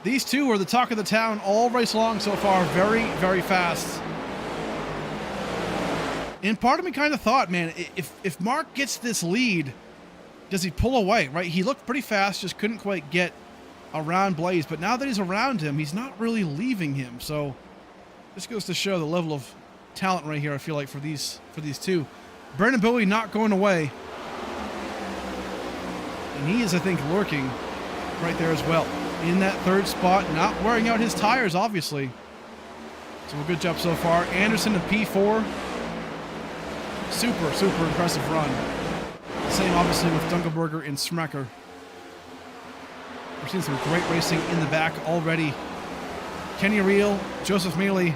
These two are the talk of the town all race long so far. Very, very fast. And part of me kind of thought, man, if Mark gets this lead, does he pull away, right? He looked pretty fast, just couldn't quite get around Blaze. But now that he's around him, he's not really leaving him. So this goes to show the level of talent right here, I feel like, for these two. Brandon Bowie not going away. And he is, I think, lurking right there as well. In that third spot, not wearing out his tires, obviously. So a good job so far. Anderson in P4. Super, super impressive run. Same, obviously, with Dunkelberger and Smecker. We're seeing some great racing in the back already. Kenny Reel, Joseph Mealy.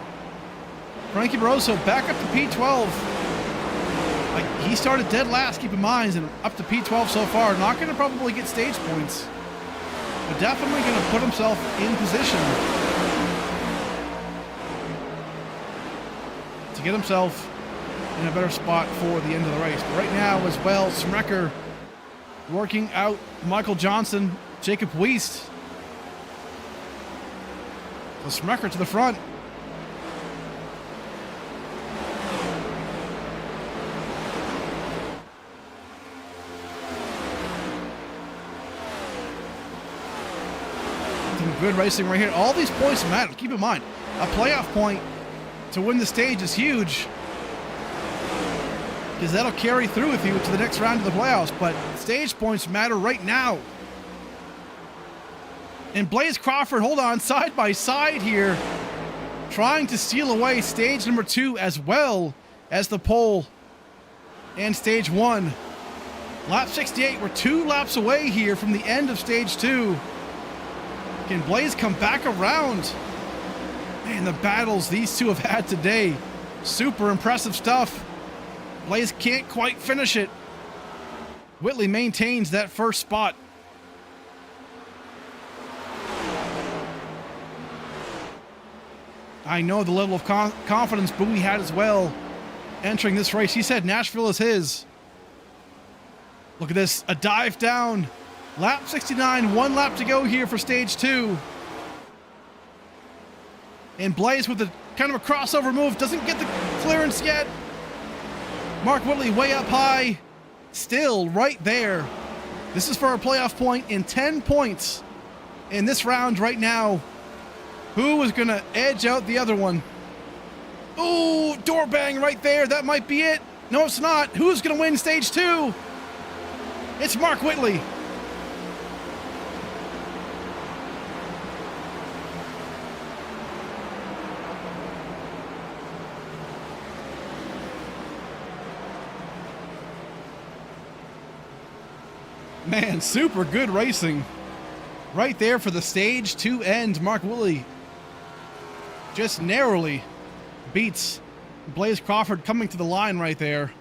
Frankie Barroso back up to P12. He started dead last, keep in mind, and up to P12 so far. Not going to probably get stage points, but definitely going to put himself in position to get himself in a better spot for the end of the race. But right now as well, Smecker working out Michael Johnson, Jacob Wiest. So Smecker to the front. Good racing right here. All these points matter. Keep in mind, a playoff point to win the stage is huge, because that'll carry through with you to the next round of the playoffs. But stage points matter right now. And Blaze Crawford, hold on, side by side here, trying to steal away stage number 2 as well as the pole and stage 1. Lap 68, we're 2 laps away here from the end of stage 2. Can Blaze come back around? Man, the battles these two have had today. Super impressive stuff. Blaze can't quite finish it. Whitley maintains that first spot. I know the level of confidence Bowie had as well entering this race. He said Nashville is his. Look at this, a dive down. Lap 69, 1 lap to go here for stage 2. And Blaze with a kind of a crossover move, doesn't get the clearance yet. Mark Whitley way up high, still right there. This is for a playoff point in 10 points in this round right now. Who is gonna edge out the other one? Ooh, door bang right there, that might be it. No, it's not. Who's gonna win stage 2? It's Mark Whitley. Man, super good racing right there for the stage 2 end. Mark Whitley just narrowly beats Blaze Crawford coming to the line right there.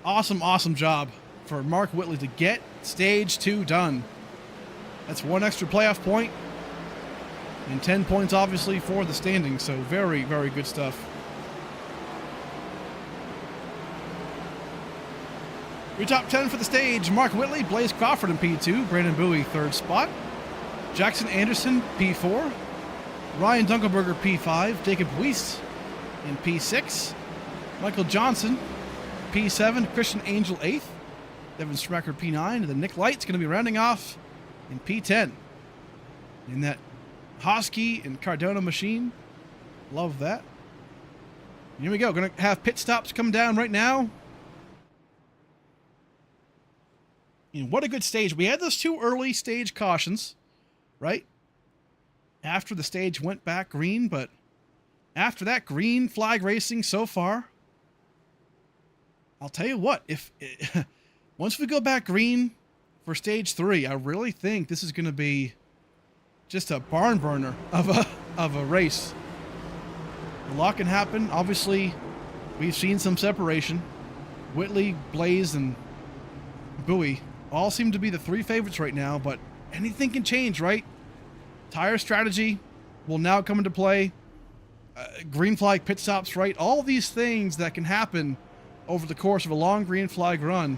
Awesome, awesome job for Mark Whitley to get stage 2 done. That's 1 extra playoff point and 10 points obviously for the standings. So very, very good stuff. Your top 10 for the stage: Mark Whitley, Blaze Crawford in P2, Brandon Bowie 3rd spot, Jackson Anderson P4, Ryan Dunkelberger P5, Jacob Wiest in P6, Michael Johnson P7, Christian Angel 8th, Devin Smecker P9, and then Nick Light's going to be rounding off in P10. In that Hosky and Cardona machine. Love that. Here we go. Going to have pit stops come down right now. And what a good stage. We had those 2 early stage cautions, right? After the stage went back green, but after that, green flag racing so far. I'll tell you what, if once we go back green for stage 3, I really think this is going to be just a barn burner of a race. A lot can happen. Obviously, we've seen some separation. Whitley, Blaze, and Bowie all seem to be the 3 favorites right now, but anything can change, right? Tire strategy, will now come into play. Green flag pit stops, right? All these things that can happen over the course of a long green flag run.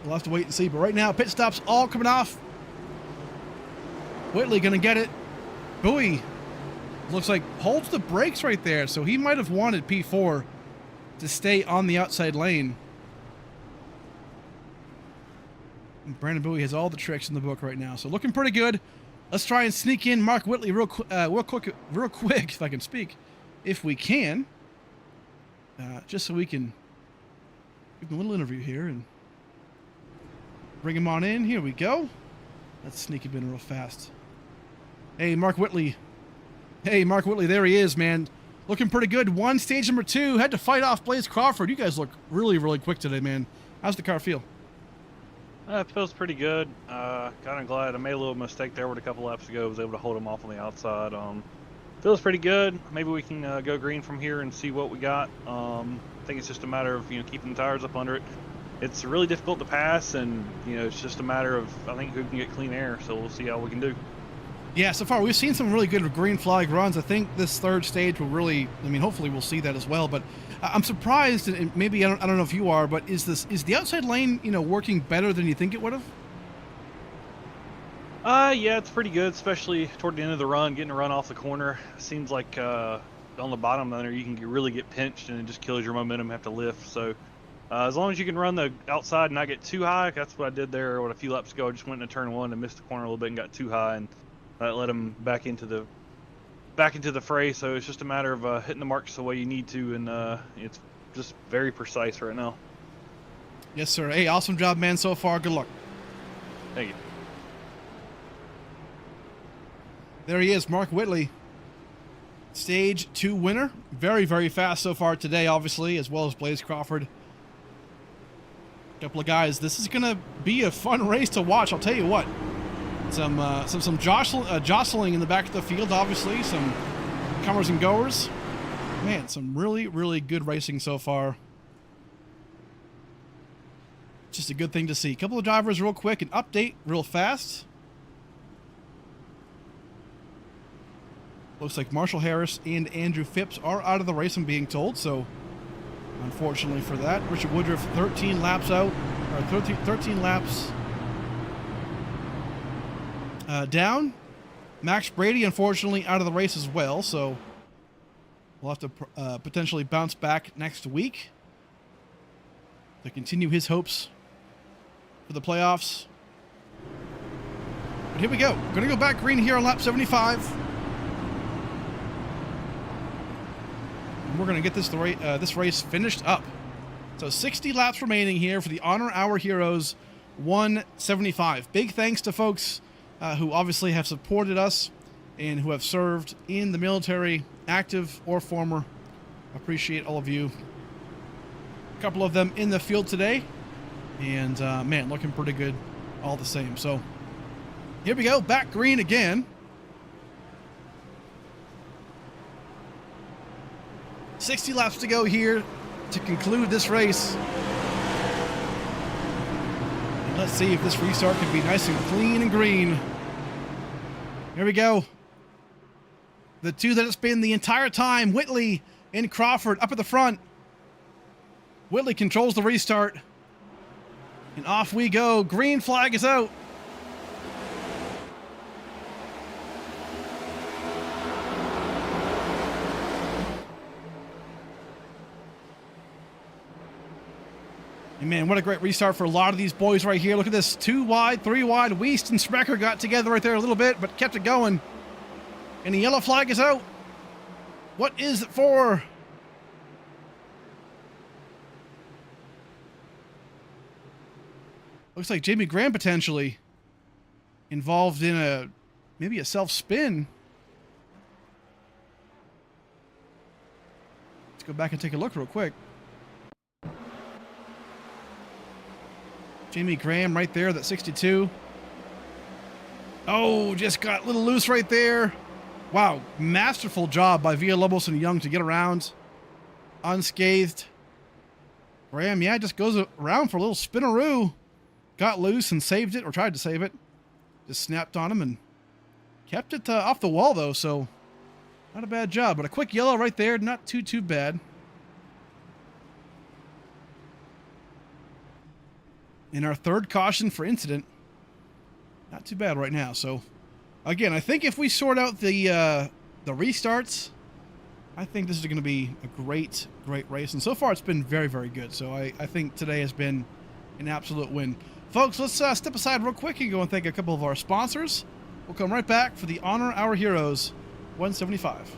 We'll have to wait and see. But right now, pit stops all coming off. Whitley going to get it. Bowie looks like holds the brakes right there. So he might have wanted P4 to stay on the outside lane. And Brandon Bowie has all the tricks in the book right now. So looking pretty good. Let's try and sneak in Mark Whitley real quick, if I can speak, if we can. Just so we can give him a little interview here and bring him on in. Here we go. Let's sneak him in real fast. Hey, Mark Whitley. Hey, Mark Whitley, there he is, man. Looking pretty good. Won stage number 2. Had to fight off Blaze Crawford. You guys look really, really quick today, man. How's the car feel? It feels pretty good. Kind of glad I made a little mistake there with a couple laps ago. I was able to hold him off on the outside. Feels pretty good. Maybe we can go green from here and see what we got. I think it's just a matter of keeping the tires up under it. It's really difficult to pass, and it's just a matter of I think who can get clean air. So we'll see how we can do. Yeah, so far we've seen some really good green flag runs. I think this third stage will really, hopefully we'll see that as well. But I'm surprised, and maybe I don't know if you are, but is the outside lane, working better than you think it would have? Yeah, it's pretty good, especially toward the end of the run, getting a run off the corner. Seems like on the bottom there you can really get pinched, and it just kills your momentum. Have to lift. So as long as you can run the outside and not get too high, that's what I did there. A few laps ago, I just went into turn 1 and missed the corner a little bit and got too high, and that led him back into the fray. So it's just a matter of hitting the marks the way you need to, and it's just very precise right now. Yes, sir. Hey, awesome job, man, so far. Good luck. Thank you. There he is, Mark Whitley. Stage 2 winner. Very, very fast so far today, obviously, as well as Blaze Crawford. A couple of guys. This is going to be a fun race to watch, I'll tell you what. Some jostling in the back of the field, obviously. Some comers and goers. Man, some really, really good racing so far. Just a good thing to see. A couple of drivers real quick. An update real fast. Looks like Marshall Harris and Andrew Phipps are out of the race, I'm being told. So, unfortunately for that. Richard Woodruff, 13 laps out. Or 13 laps down. Max Brady, unfortunately, out of the race as well. So, we'll have to potentially bounce back next week to continue his hopes for the playoffs. But here we go. We're going to go back green here on lap 75. And we're going to get this race finished up. So 60 laps remaining here for the Honor Our Heroes 175. Big thanks to folks who obviously have supported us and who have served in the military, active or former. Appreciate all of you. A couple of them in the field today. And, man, looking pretty good all the same. So, here we go. Back green again. 60 laps to go here to conclude this race. And let's see if this restart can be nice and clean and green. Here we go. The two that it's been the entire time, Whitley and Crawford up at the front. Whitley controls the restart. And off we go. Green flag is out. And man, what a great restart for a lot of these boys right here. Look at this. 2 wide, 3 wide. Weist and Sprecher got together right there a little bit, but kept it going. And the yellow flag is out. What is it for? Looks like Jamie Graham potentially involved in maybe a self-spin. Let's go back and take a look real quick. Jamie Graham right there, that 62. Oh, just got a little loose right there. Wow, masterful job by Villalobos and Young to get around unscathed. Graham, yeah, just goes around for a little spinaroo. Got loose and saved it, or tried to save it. Just snapped on him and Kept it off the wall, though, so not a bad job. But a quick yellow right there, not too bad. And our third caution for incident, not too bad right now. So, again, I think if we sort out the restarts, I think this is going to be a great race. And so far, it's been very, very good. So I think today has been an absolute win. Folks, let's step aside real quick and go and thank a couple of our sponsors. We'll come right back for the Honor Our Heroes 175.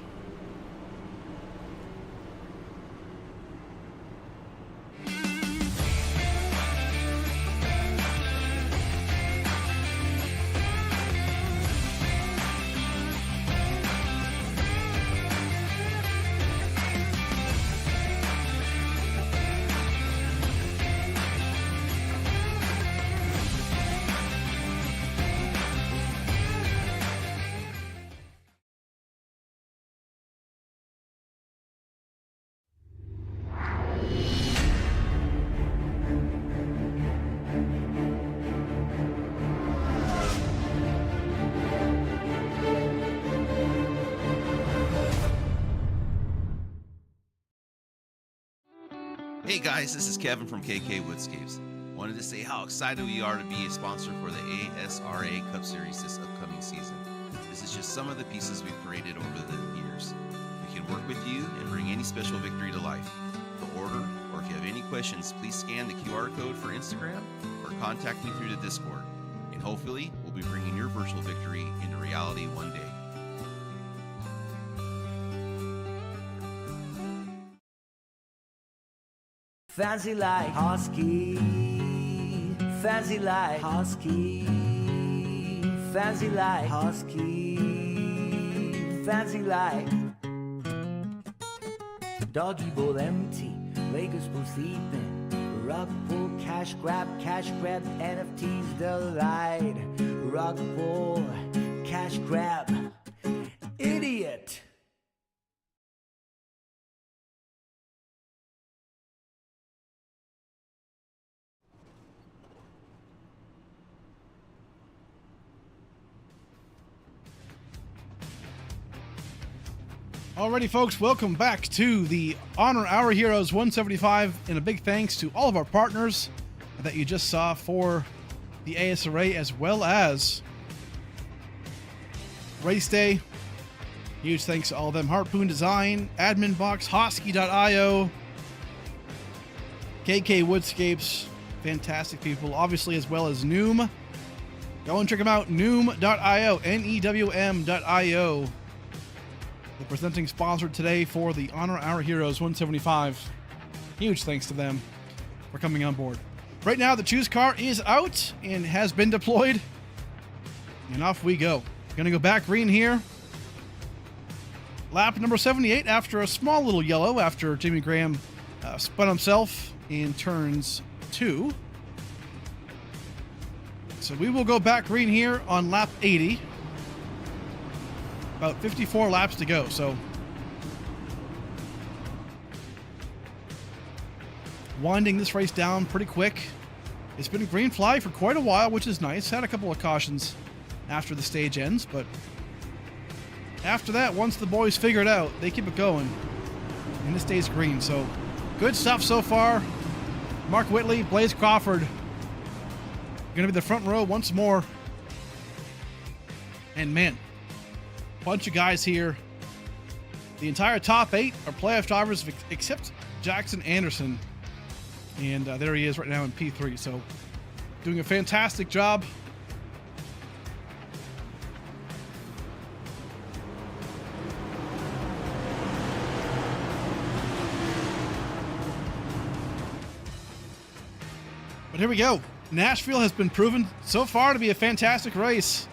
Hey guys, this is Kevin from KK Woodscapes. Wanted to say how excited we are to be a sponsor for the ASRA Cup Series this upcoming season. This is just some of the pieces we've created over the years. We can work with you and bring any special victory to life. To order, or if you have any questions, please scan the QR code for Instagram or contact me through the Discord. And hopefully, we'll be bringing your virtual victory into reality one day. Fancy like Husky, fancy like Husky, fancy like Husky, fancy like Doggy bowl empty, Lakers pool sleeping, Rug pull, cash grab, NFTs delight, Rug pull, cash grab, idiot. Alrighty, folks, welcome back to the Honor Our Heroes 175, and a big thanks to all of our partners that you just saw for the ASRA, as well as Race Day. Huge thanks to all of them. Harpoon Design, Admin Box, Hosky.io, KK Woodscapes, fantastic people, obviously, as well as NEWM. Go and check them out, NEWM.io, NEWM.io. The presenting sponsor today for the Honor Our Heroes 175. Huge thanks to them for coming on board. Right now, the choose car is out and has been deployed. And off we go. Gonna go back green here. Lap number 78 after a small little yellow after Jimmy Graham spun himself in turns 2. So we will go back green here on lap 80. About 54 laps to go, so winding this race down pretty quick. It's been a green flag for quite a while, which is nice. Had a couple of cautions after the stage ends, but after that, once the boys figure it out, they keep it going, and it stays green. So good stuff so far. Mark Whitley, Blaze Crawford, gonna be the front row once more, and man, bunch of guys here. The entire top 8 are playoff drivers except Jackson Anderson, and there he is right now in P3, so doing a fantastic job. But here we go. Nashville has been proven so far to be a fantastic race.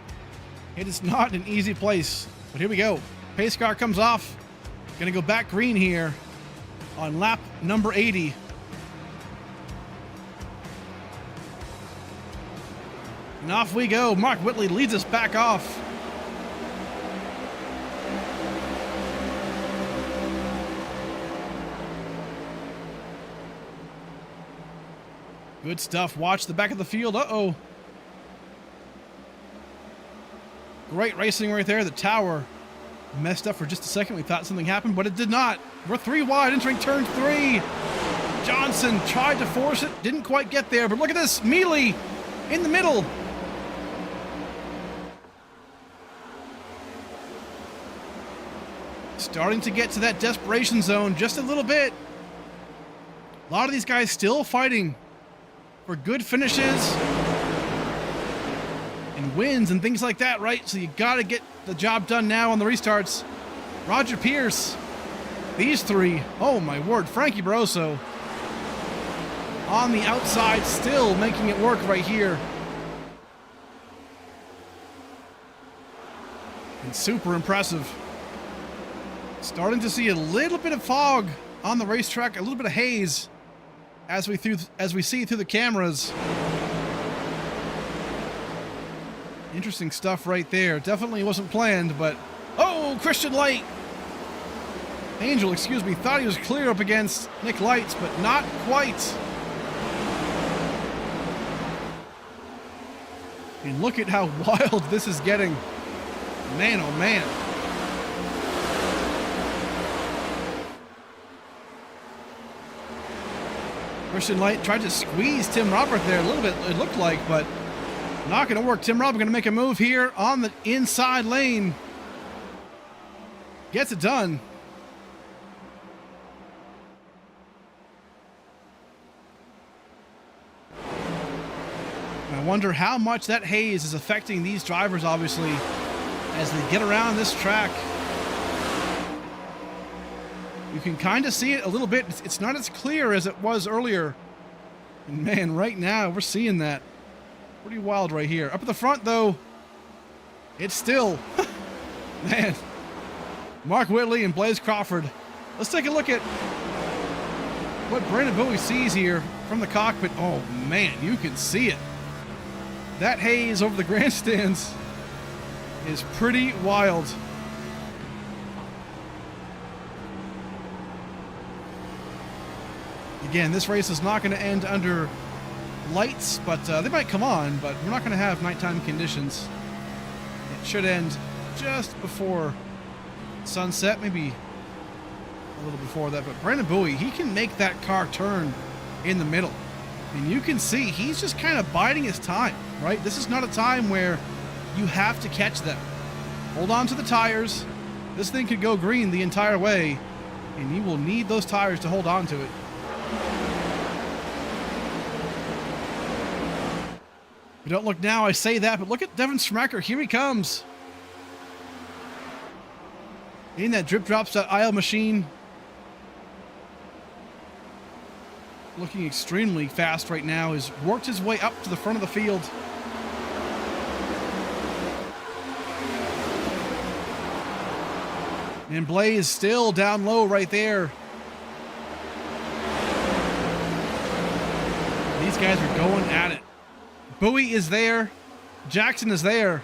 It is not an easy place. But here we go. Pace car comes off. Gonna go back green here on lap number 80. And off we go. Mark Whitley leads us back off. Good stuff. Watch the back of the field. Uh-oh. Great racing right there. The tower messed up for just a second. We thought something happened, but it did not. We're 3 wide entering turn 3. Johnson tried to force it, didn't quite get there, but look at this. Mealy in the middle. Starting to get to that desperation zone just a little bit. A lot of these guys still fighting for good finishes and wins and things like that, right? So you got to get the job done now on the restarts. Roger Pierce, these 3, oh my word, Frankie Barroso on the outside, still making it work right here. And super impressive. Starting to see a little bit of fog on the racetrack, a little bit of haze as we see through the cameras. Interesting stuff right there. Definitely wasn't planned, but oh, Christian Light. Angel, excuse me, thought he was clear up against Nick Lights, but not quite. And look at how wild this is getting. Man, oh man. Christian Light tried to squeeze Tim Robert there a little bit, it looked like, but not going to work. Tim Robert going to make a move here on the inside lane. Gets it done. And I wonder how much that haze is affecting these drivers, obviously, as they get around this track. You can kind of see it a little bit. It's not as clear as it was earlier. And man, right now we're seeing that. Pretty wild right here. Up at the front, though, it's still, man, Mark Whitley and Blaze Crawford. Let's take a look at what Brandon Bowie sees here from the cockpit. Oh man, you can see it. That haze over the grandstands is pretty wild. Again, this race is not going to end under lights, but they might come on, but we're not going to have nighttime conditions. It should end just before sunset, maybe a little before that. But Brandon Bowie, he can make that car turn in the middle. And you can see he's just kind of biding his time, right? This is not a time where you have to catch them. Hold on to the tires. This thing could go green the entire way, and you will need those tires to hold on to it. If you don't look now, I say that, but look at Devin Schmacker. Here he comes. In that drip drops that aisle machine. Looking extremely fast right now. Has worked his way up to the front of the field. And Blaze still down low right there. These guys are going at it. Bowie is there. Jackson is there.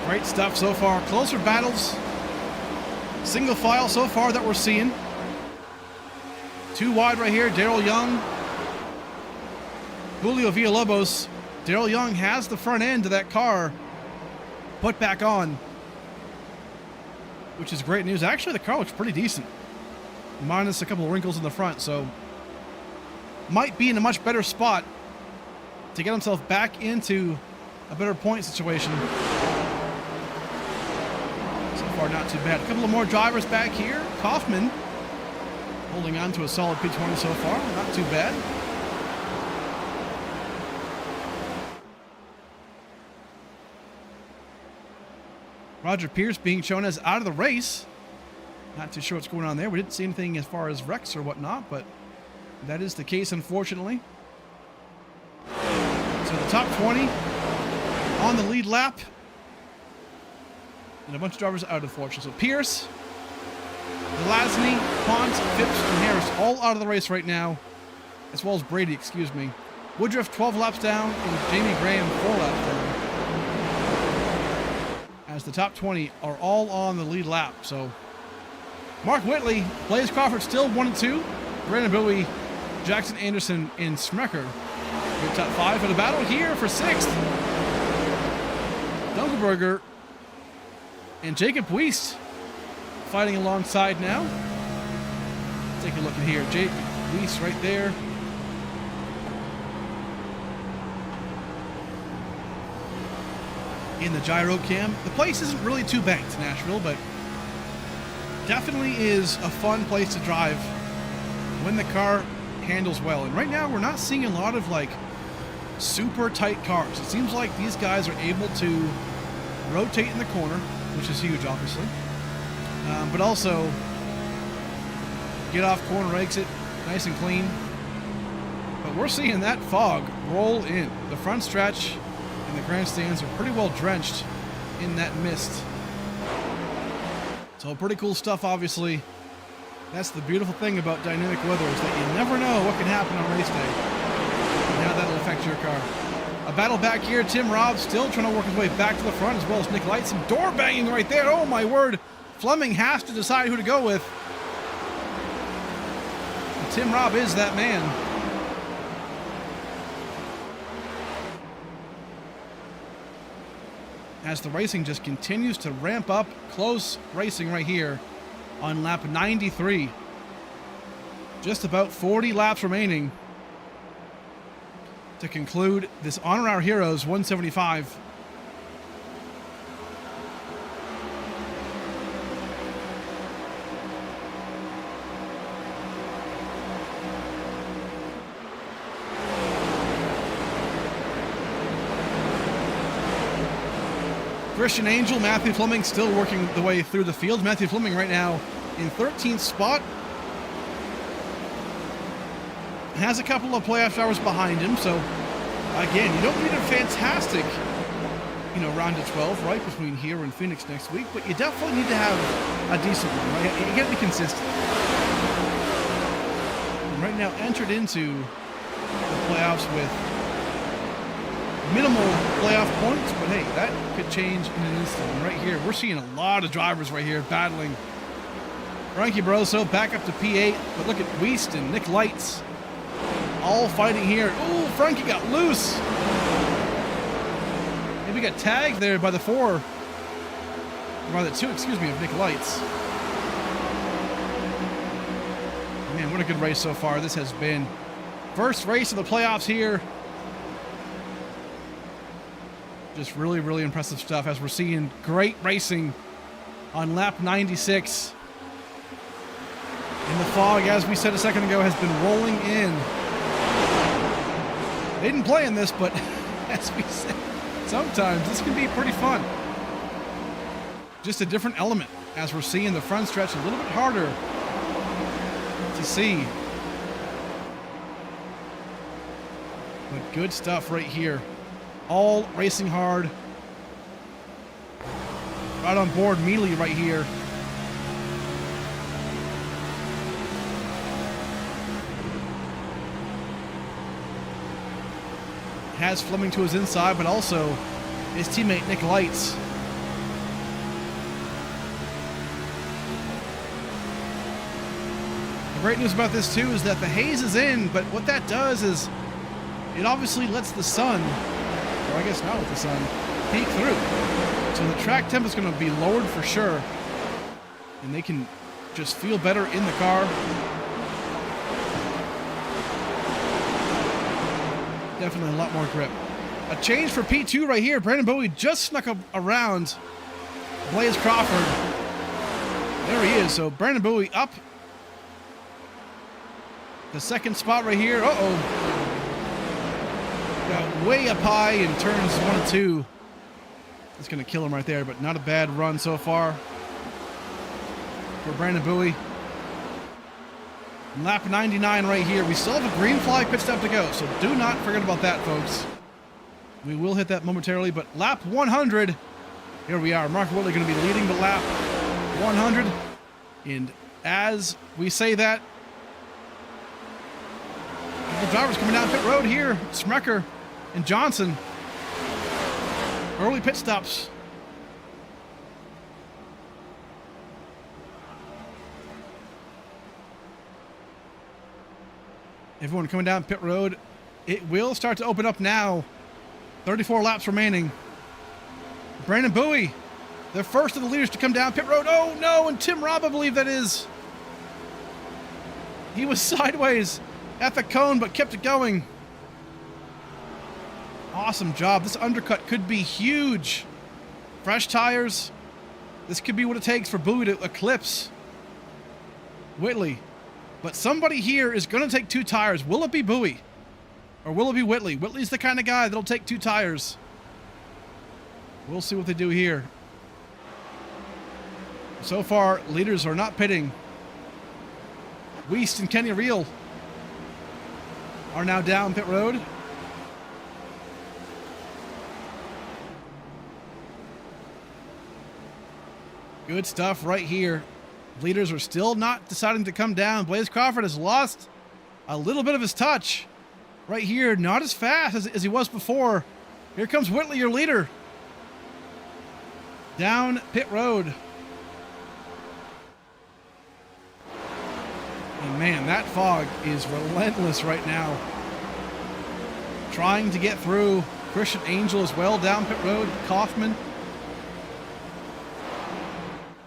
Great stuff so far. Closer battles. Single file so far that we're seeing. 2 wide right here. Darrell Young. Julio Villalobos. Darrell Young has the front end of that car put back on, which is great news. Actually, the car looks pretty decent, minus a couple of wrinkles in the front, so might be in a much better spot to get himself back into a better point situation. So far, not too bad. A couple of more drivers back here. Kaufman holding on to a solid P20 so far. Not too bad. Roger Pierce being shown as out of the race. Not too sure what's going on there. We didn't see anything as far as wrecks or whatnot, but that is the case, unfortunately. So the top 20 on the lead lap. And a bunch of drivers out, unfortunately. So Pierce, Lasney, Pont, Phipps, and Harris all out of the race right now. As well as Brady, excuse me. Woodruff 12 laps down, and Jamie Graham 4 laps down. As the top 20 are all on the lead lap. So Mark Whitley, Blaze Crawford still 1 and 2. Brandon Bowie Jackson Anderson and Smecker. Your top 5 for the battle here for 6th. Dunkelberger and Jacob Wiest fighting alongside now. Take a look at here. Jacob Wiest right there. In the gyro cam. The place isn't really too banked, Nashville, but definitely is a fun place to drive when the car handles well. And right now we're not seeing a lot of like super tight cars. It seems like these guys are able to rotate in the corner, which is huge obviously, but also get off corner exit nice and clean. But we're seeing that fog roll in. The front stretch and the grandstands are pretty well drenched in that mist. So pretty cool stuff, obviously. That's the beautiful thing about dynamic weather, is that you never know what can happen on race day and how that'll affect your car. A battle back here. Tim Robb still trying to work his way back to the front, as well as Nick Light. Some door banging right there. Oh my word. Fleming has to decide who to go with. And Tim Robb is that man. As the racing just continues to ramp up. Close racing right here on lap 93. Just about 40 laps remaining to conclude this Honor Our Heroes 175. Christian Angel, Matthew Fleming still working the way through the field. Matthew Fleming right now in 13th spot. Has a couple of playoff drivers behind him, so again, you don't need a fantastic, round of 12, right, between here and Phoenix next week, but you definitely need to have a decent one, right? You gotta be consistent. And right now entered into the playoffs with minimal playoff points, but hey, that could change in an instant. And right here, we're seeing a lot of drivers right here battling. Frankie Barroso back up to P8, but look at Wiest and Nick Lights all fighting here. Ooh, Frankie got loose. Maybe got tagged there by the 4, or by the 2, excuse me, of Nick Lights. Man, what a good race so far this has been. First race of the playoffs here. Just really, really impressive stuff as we're seeing great racing on lap 96. And the fog, as we said a second ago, has been rolling in. They didn't play in this, but as we said, sometimes this can be pretty fun. Just a different element as we're seeing the front stretch a little bit harder to see. But good stuff right here. All racing hard. Right on board Mealy right here. Has Fleming to his inside, but also his teammate Nick Lights. The great news about this too is that the haze is in, but what that does is it obviously lets the sun, or I guess not with the sun, peek through. So the track temp is going to be lowered for sure, and they can just feel better in the car. Definitely a lot more grip. A change for P2 right here. Brandon Bowie just snuck up around Blaze Crawford. There he is. So Brandon Bowie up the second spot right here. Uh-oh. Got way up high in turns 1 and 2. It's going to kill him right there, but not a bad run so far for Brandon Bowie. Lap 99 right here. We still have a green flag pit stop to go, so do not forget about that, folks. We will hit that momentarily, but lap 100, here we are. Mark Whitley going to be leading the lap 100. And as we say that, the drivers coming down pit road here, Smecker and Johnson. Early pit stops. Everyone coming down pit road. It will start to open up now. 34 laps remaining. Brandon Bowie, the first of the leaders to come down pit road. Oh no, and Tim Robb, I believe that is. He was sideways at the cone, but kept it going. Awesome job. This undercut could be huge. Fresh tires. This could be what it takes for Bowie to eclipse Whitley. But somebody here is going to take 2 tires. Will it be Bowie? Or will it be Whitley? Whitley's the kind of guy that'll take 2 tires. We'll see what they do here. So far, leaders are not pitting. Weist and Kenny Reel are now down pit road. Good stuff right here. Leaders are still not deciding to come down. Blaze Crawford has lost a little bit of his touch right here. Not as fast as he was before. Here comes Whitley, your leader. Down pit road. And man, that fog is relentless right now. Trying to get through. Christian Angel as well down pit road. Kaufman.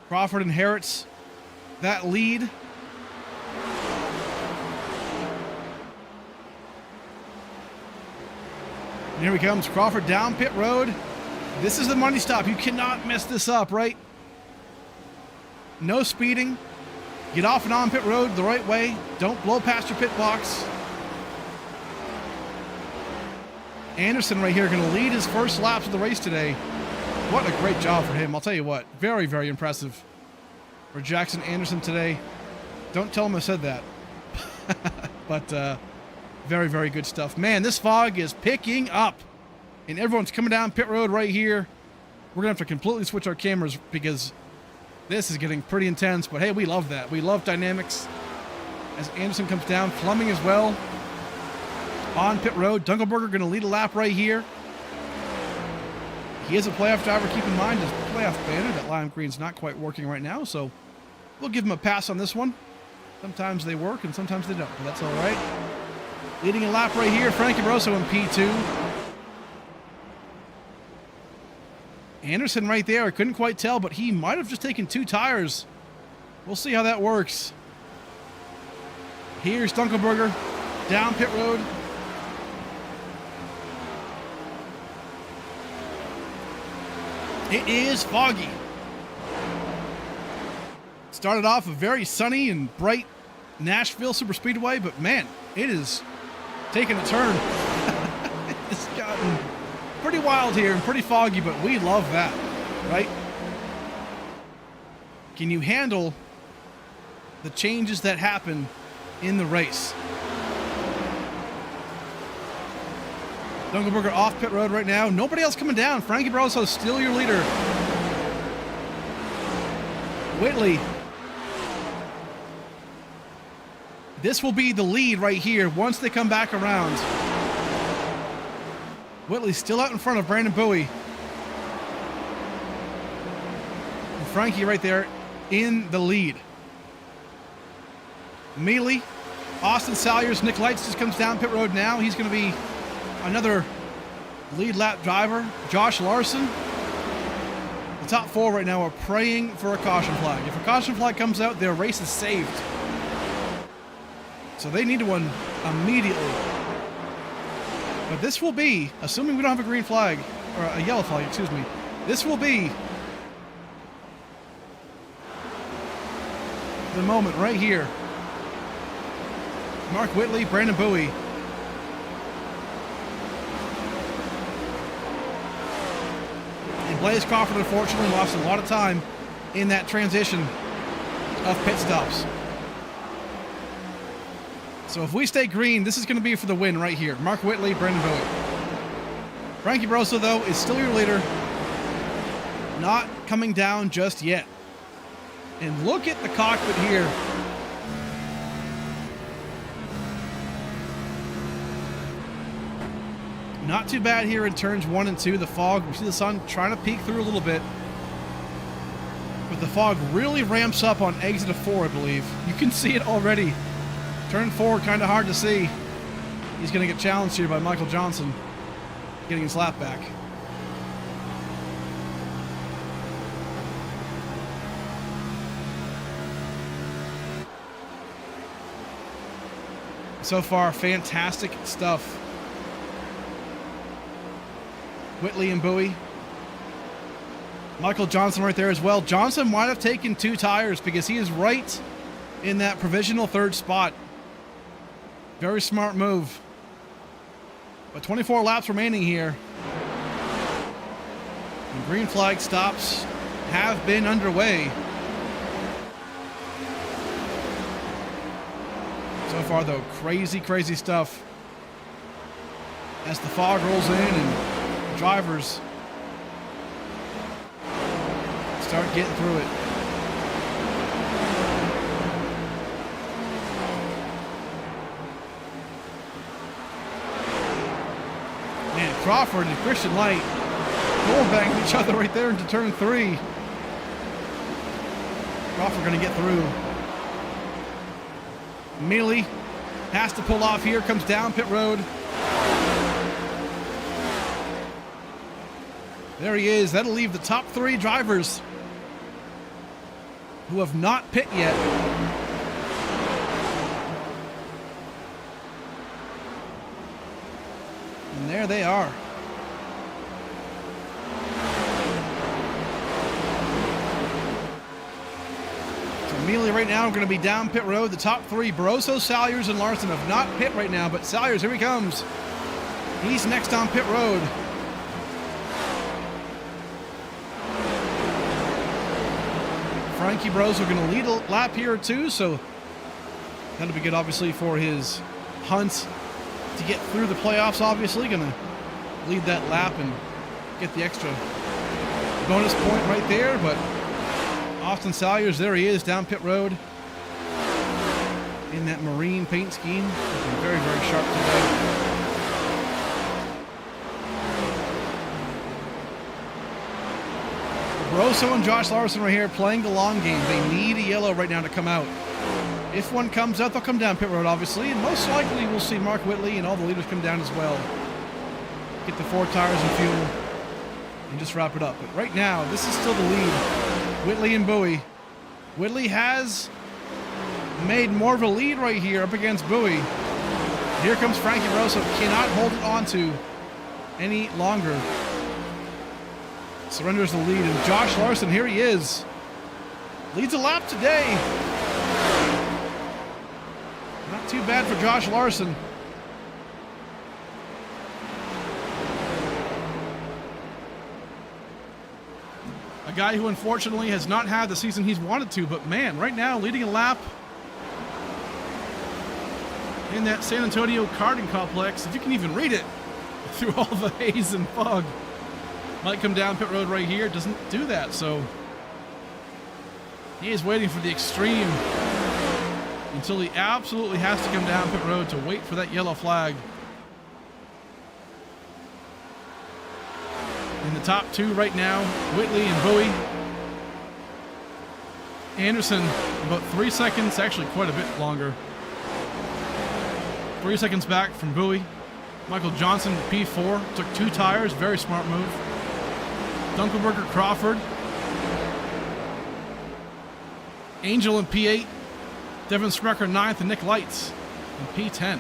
Crawford inherits that lead. And here he comes. Crawford down pit road. This is the money stop. You cannot mess this up, right? No speeding. Get off and on pit road the right way. Don't blow past your pit box. Anderson right here going to lead his first laps of the race today. What a great job for him. I'll tell you what. Very, very impressive for Jackson Anderson today. Don't tell him I said that. But very, very good stuff. Man, this fog is picking up. And everyone's coming down pit road right here. We're going to have to completely switch our cameras because this is getting pretty intense. But hey, we love that. We love dynamics. As Anderson comes down, Fleming as well. On pit road, Dunkelberger going to lead a lap right here. He is a playoff driver. Keep in mind his playoff banner, that lime green's not quite working right now, so we'll give him a pass on this one. Sometimes they work and sometimes they don't, but that's all right. Leading a lap right here, Frankie Rosso in P2. Anderson right there, I couldn't quite tell, but he might have just taken 2 tires. We'll see how that works. Here's Dunkelberger down pit road. It is foggy. Started off a very sunny and bright Nashville Superspeedway, but man, it is taking a turn. It's gotten pretty wild here and pretty foggy, but we love that, right? Can you handle the changes that happen in the race? Dunkelberger off pit road right now. Nobody else coming down. Frankie Barroso still your leader. Whitley. This will be the lead right here once they come back around. Whitley's still out in front of Brandon Bowie. And Frankie right there in the lead. Mealy, Austin Salyers, Nick Lights just comes down pit road now. He's going to be another lead lap driver. Josh Larson. The top 4 right now are praying for a caution flag. If a caution flag comes out, their race is saved. So they need one immediately. But this will be, assuming we don't have a green flag, or a yellow flag, excuse me, this will be the moment right here. Mark Whitley, Brandon Bowie. And Blaze Crawford, unfortunately, lost a lot of time in that transition of pit stops. So if we stay green, this is going to be for the win right here. Mark Whitley, Brandon Bowie. Frankie Barroso, though, is still your leader. Not coming down just yet. And look at the cockpit here. Not too bad here in turns 1 and 2. The fog, we see the sun trying to peek through a little bit. But the fog really ramps up on exit of 4, I believe. You can see it already. Turn 4, kind of hard to see. he's going to get challenged here by Michael Johnson getting his lap back. So far, fantastic stuff. Whitley and Bowie. Michael Johnson right there as well. Johnson might have taken 2 tires because he is right in that provisional 3rd spot. Very smart move. But 24 laps remaining here. And green flag stops have been underway. So far, though, crazy stuff as the fog rolls in and drivers start getting through it. Man, Crawford and Christian Light going back at each other right there into turn 3. Crawford going to get through. Mealy has to pull off here, comes down pit road. There he is. That'll leave the top 3 drivers who have not pit yet. And there they are. Mealy right now going to be down pit road. The top 3, Barroso, Salyers, and Larson have not pit right now, but Salyers, here he comes. He's next on pit road. Frankie Barroso going to lead a lap here too, so that'll be good obviously for his hunt to get through the playoffs. Obviously going to lead that lap and get the extra bonus point right there, but Austin Salyers, there he is, down pit road in that marine paint scheme. Looking very sharp today. Barroso and Josh Larson right here playing the long game. They need a yellow right now to come out. If one comes out, they'll come down pit road, obviously, and most likely we'll see Mark Whitley and all the leaders come down as well. Get the 4 tires and fuel and just wrap it up. But right now, this is still the lead. Whitley and Bowie. Whitley has made more of a lead right here up against Bowie. Here comes Frankie Barroso. Cannot hold it onto any longer. Surrenders the lead. And Josh Larson, here he is. Leads a lap today. Not too bad for Josh Larson. A guy who unfortunately has not had the season he's wanted to, but man, right now leading a lap in that San Antonio karting complex, if you can even read it through all the haze and fog. Might come down pit road right here, doesn't do that, so he is waiting for the extreme until he absolutely has to come down pit road to wait for that yellow flag. In the top 2 right now, Whitley and Bowie. Anderson, about 3 seconds, actually quite a bit longer. 3 seconds back from Bowie. Michael Johnson, P4, took 2 tires, very smart move. Dunkelberger, Crawford. Angel in P8. Devin Sprecher 9th, and Nick Lights in P10.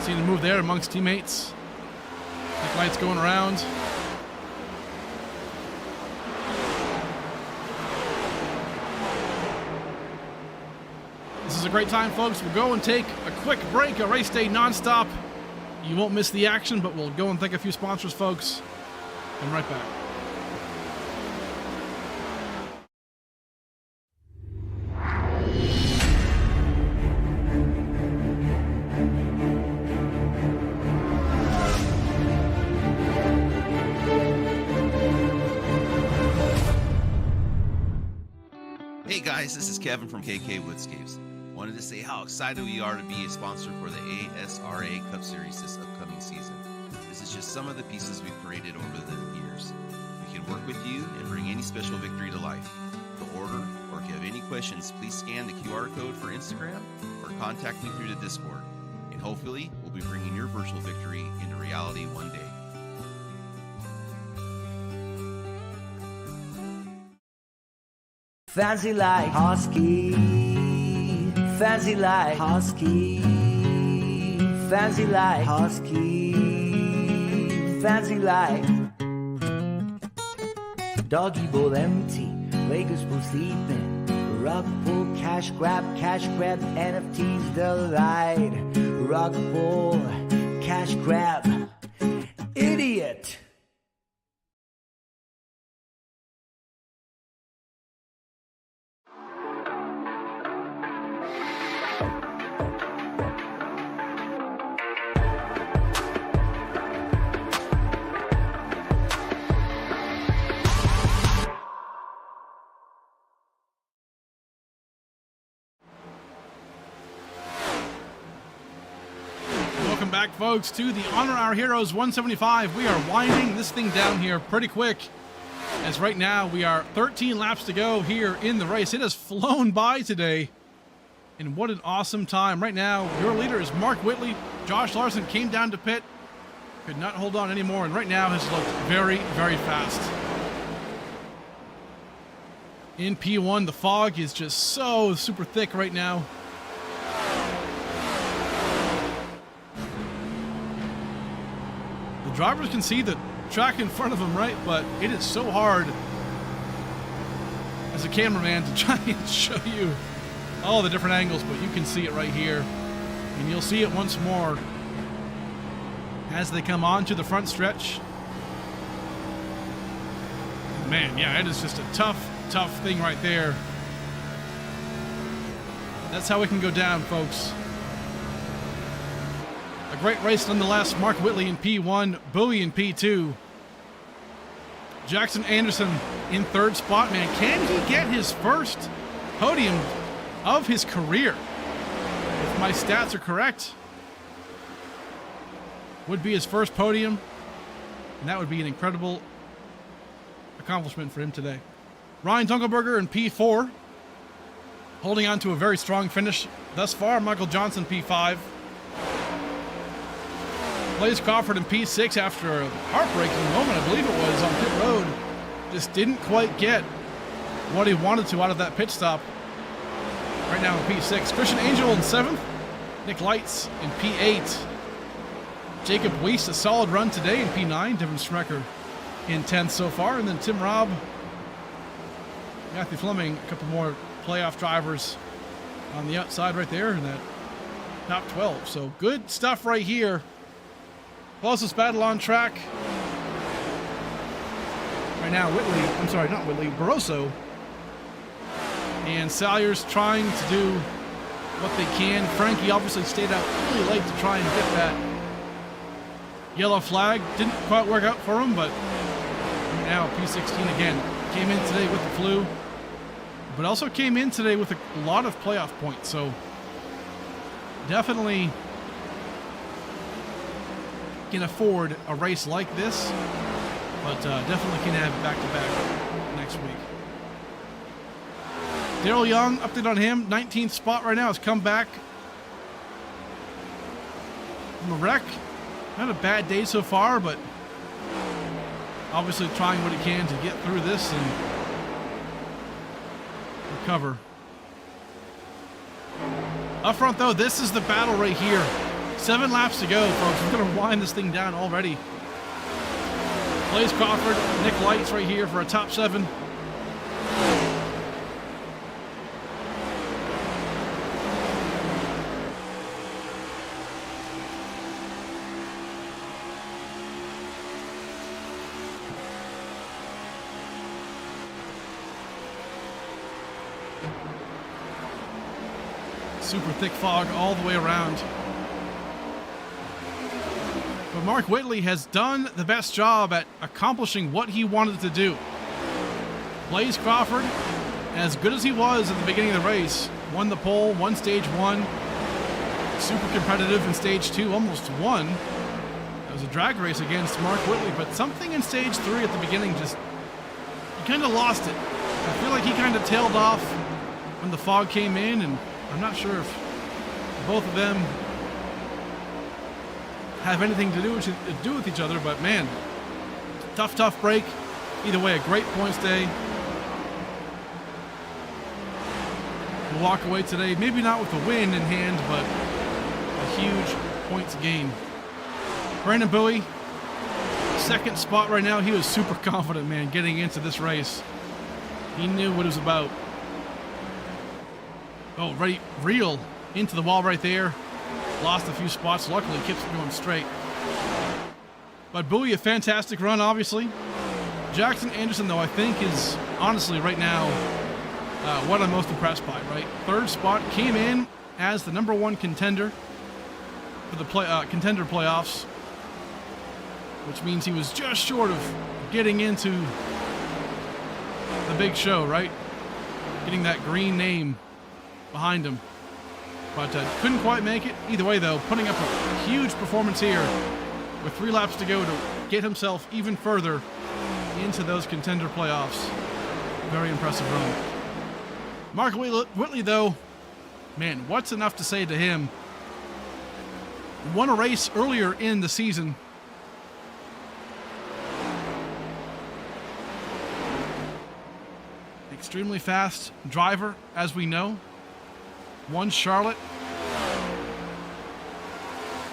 Seeing a move there amongst teammates. Nick Lights going around. This is a great time, folks. We'll go and take a quick break, a race day nonstop. You won't miss the action, but we'll go and thank a few sponsors, folks. I'm right back. Hey guys, this is Kevin from KK Woodscapes. Wanted to say how excited we are to be a sponsor for the ASRA Cup Series this upcoming season. This is just some of the pieces we've created over the years. We can work with you and bring any special victory to life. to order, or if you have any questions, please scan the QR code for Instagram or contact me through the Discord. And hopefully, we'll be bringing your virtual victory into reality one day. Fancy like Husky, fancy like Husky, fancy like Husky, fancy like Doggy bowl empty, Vegas pool sleeping, rug pull, cash grab, NFTs delight, rug pull, cash grab, idiot. Welcome back, folks, to the Honor Our Heroes 175. We are winding this thing down here pretty quick, as right now we are 13 laps to go here in the race. It has flown by today, and what an awesome time. Right now, your leader is Mark Whitley. Josh Larson came down to pit, could not hold on anymore, and right now has looked very, very fast. In P1, the fog is just so super thick right now. The drivers can see the track in front of them, right? But it is so hard as a cameraman to try and show you all the different angles, but you can see it right here. And you'll see it once more as they come on to the front stretch. Man, yeah, it is just a tough thing right there. That's how it can go down, folks. A great race nonetheless. Mark Whitley in P1, Bowie in P2. Jackson Anderson in third spot. Man, can he get his first podium of his career? If my stats are correct, would be his first podium, and that would be an incredible accomplishment for him today. Ryan Dunkelberger in P4, holding on to a very strong finish thus far. Michael Johnson P5. Blaze Crawford in P6 after a heartbreaking moment, I believe it was, on pit road. Just didn't quite get what he wanted to out of that pit stop. Right now in P6. Christian Angel in 7th. Nick Lights in P8. Jacob Weiss, a solid run today in P9. Devin Schmecker in 10th so far. And then Tim Robb, Matthew Fleming, a couple more playoff drivers on the outside right there in that top 12. So good stuff right here. Closest battle on track. Right now, Barroso and Salyers trying to do what they can. Frankie obviously stayed out really late to try and get that yellow flag. Didn't quite work out for him, but right now P16 again. Came in today with the flu, but also came in today with a lot of playoff points. So definitely can afford a race like this, but definitely can have it back-to-back next week. Daryl Young, update on him, 19th spot right now, has come back from a wreck. Not a bad day so far, but obviously trying what he can to get through this and recover. Up front, though, this is the battle right here. 7 laps to go, folks. We're going to wind this thing down already. Blaze Crawford, Nick Lights right here for a top 7. Super thick fog all the way around. But Mark Whitley has done the best job at accomplishing what he wanted to do. Blaze Crawford, as good as he was at the beginning of the race, won the pole, won stage 1. Super competitive in stage 2, almost won. That was a drag race against Mark Whitley, but something in stage 3 at the beginning just, he kind of lost it. I feel like he kind of tailed off when the fog came in, and I'm not sure if both of them have anything to do with each other, but man, tough break. Either way, a great points day. We'll walk away today, maybe not with a win in hand, but a huge points gain. Brandon Bowie, second spot right now. He was super confident, man, getting into this race. He knew what it was about. Oh, ready, reel into the wall right there. Lost a few spots. Luckily, keeps it going straight. But Bowie, a fantastic run, obviously. Jackson Anderson, though, I think is honestly right now what I'm most impressed by, right? Third spot, came in as the #1 contender for the contender playoffs, which means he was just short of getting into the big show, right? Getting that green name behind him. But couldn't quite make it. Either way, though, putting up a huge performance here with 3 laps to go to get himself even further into those contender playoffs. Very impressive run. Mark Whitley, though, man, what's enough to say to him? Won a race earlier in the season. Extremely fast driver, as we know. Won Charlotte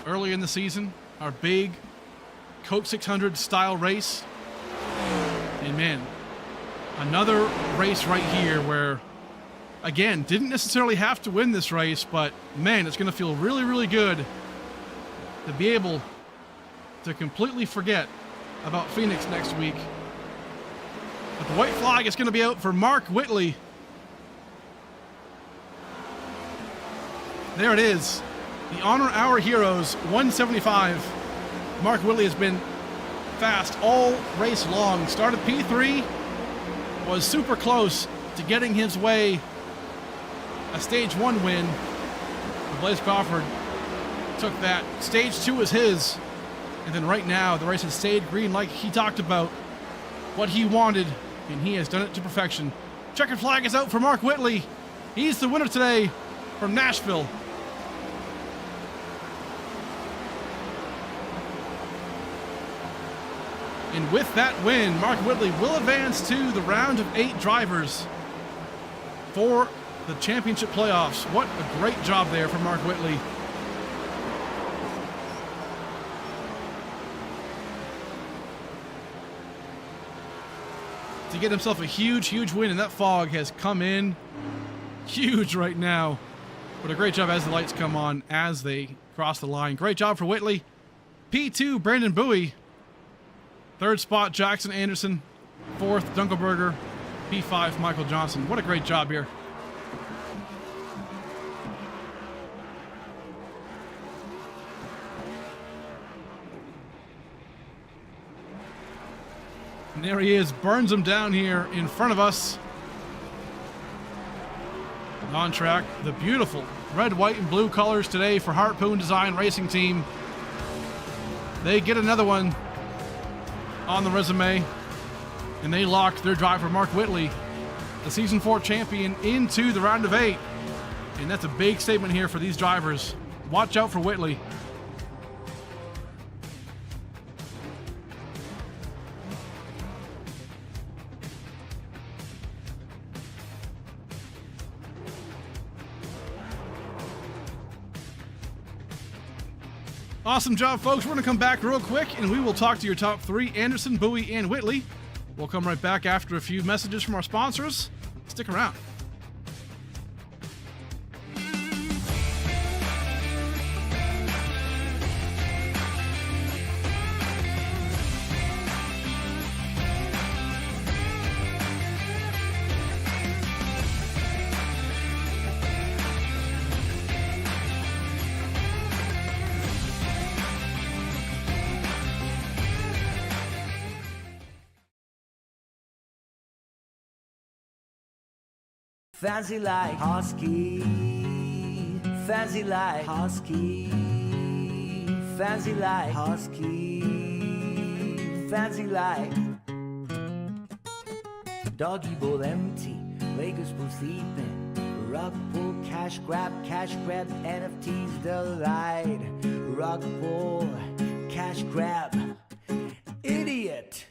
early in the season, our big Coke 600 style race. And man, another race right here where, again, didn't necessarily have to win this race, but man, it's going to feel really, really good to be able to completely forget about Phoenix next week. But the white flag is going to be out for Mark Whitley. There it is. The Honor Our Heroes 175. Mark Whitley has been fast all race long. Started P3, was super close to getting his way a stage 1 win. Blaze Crawford took that. Stage 2 was his. And then right now, the race has stayed green like he talked about. What he wanted, and he has done it to perfection. Checkered flag is out for Mark Whitley. He's the winner today from Nashville. And with that win, Mark Whitley will advance to the round of 8 drivers for the championship playoffs. What a great job there for Mark Whitley. To get himself a huge win, and that fog has come in huge right now. But a great job as the lights come on as they cross the line. Great job for Whitley. P2, Brandon Bowie. Third spot, Jackson Anderson. Fourth, Dunkelberger. P5, Michael Johnson. What a great job here. And there he is, burns him down here in front of us. On track, the beautiful red, white, and blue colors today for Harpoon Design Racing Team. They get another one on the resume, and they locked their driver Mark Whitley, the Season 4 champion, into the round of 8. And that's a big statement here for these drivers. Watch out for Whitley. Awesome job, folks. We're going to come back real quick, and we will talk to your top 3, Anderson, Bowie, and Whitley. We'll come right back after a few messages from our sponsors. Stick around. Fancy like Husky, fancy like Husky, fancy like Husky, fancy like Doggy bowl empty, Lakers pool sleeping. Rug pull, cash grab, NFTs delight. Rug pull, cash grab, idiot.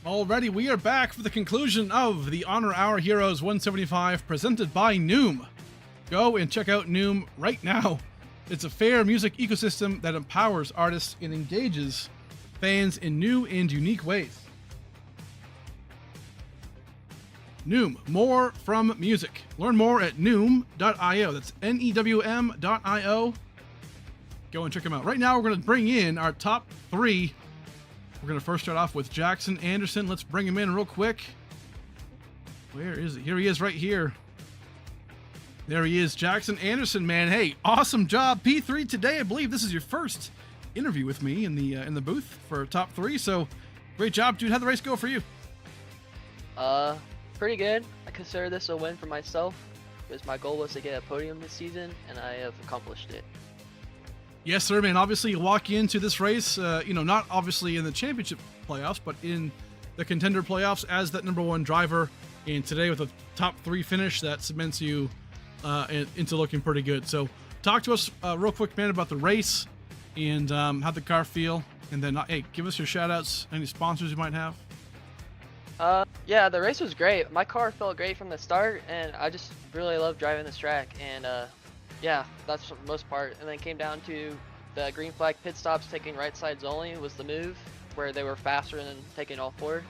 Alrighty, we are back for the conclusion of the Honor Our Heroes 175 presented by NEWM. Go and check out NEWM right now. It's a fair music ecosystem that empowers artists and engages fans in new and unique ways. NEWM, more from music. Learn more at newm.io. That's NEWM.io. Go and check them out. Right now, we're going to bring in our top 3. We're going to first start off with Jackson Anderson. Let's bring him in real quick. Where is he? Here he is right here. There he is, Jackson Anderson, man. Hey, awesome job. P3 today. I believe this is your first interview with me in the booth for top 3. So great job, dude. How'd the race go for you? Pretty good. I consider this a win for myself because my goal was to get a podium this season and I have accomplished it. Yes, sir, man. Obviously, you walk into this race, not obviously in the championship playoffs, but in the contender playoffs as that number 1 driver. And today with a top 3 finish, that cements you into looking pretty good. So talk to us real quick, man, about the race and how'd the car feel. And then, hey, give us your shout outs, any sponsors you might have. Yeah, the race was great. My car felt great from the start and I just really love driving this track. And yeah, that's for the most part. And then it came down to the green flag pit stops, taking right sides only was the move, where they were faster than taking all 4.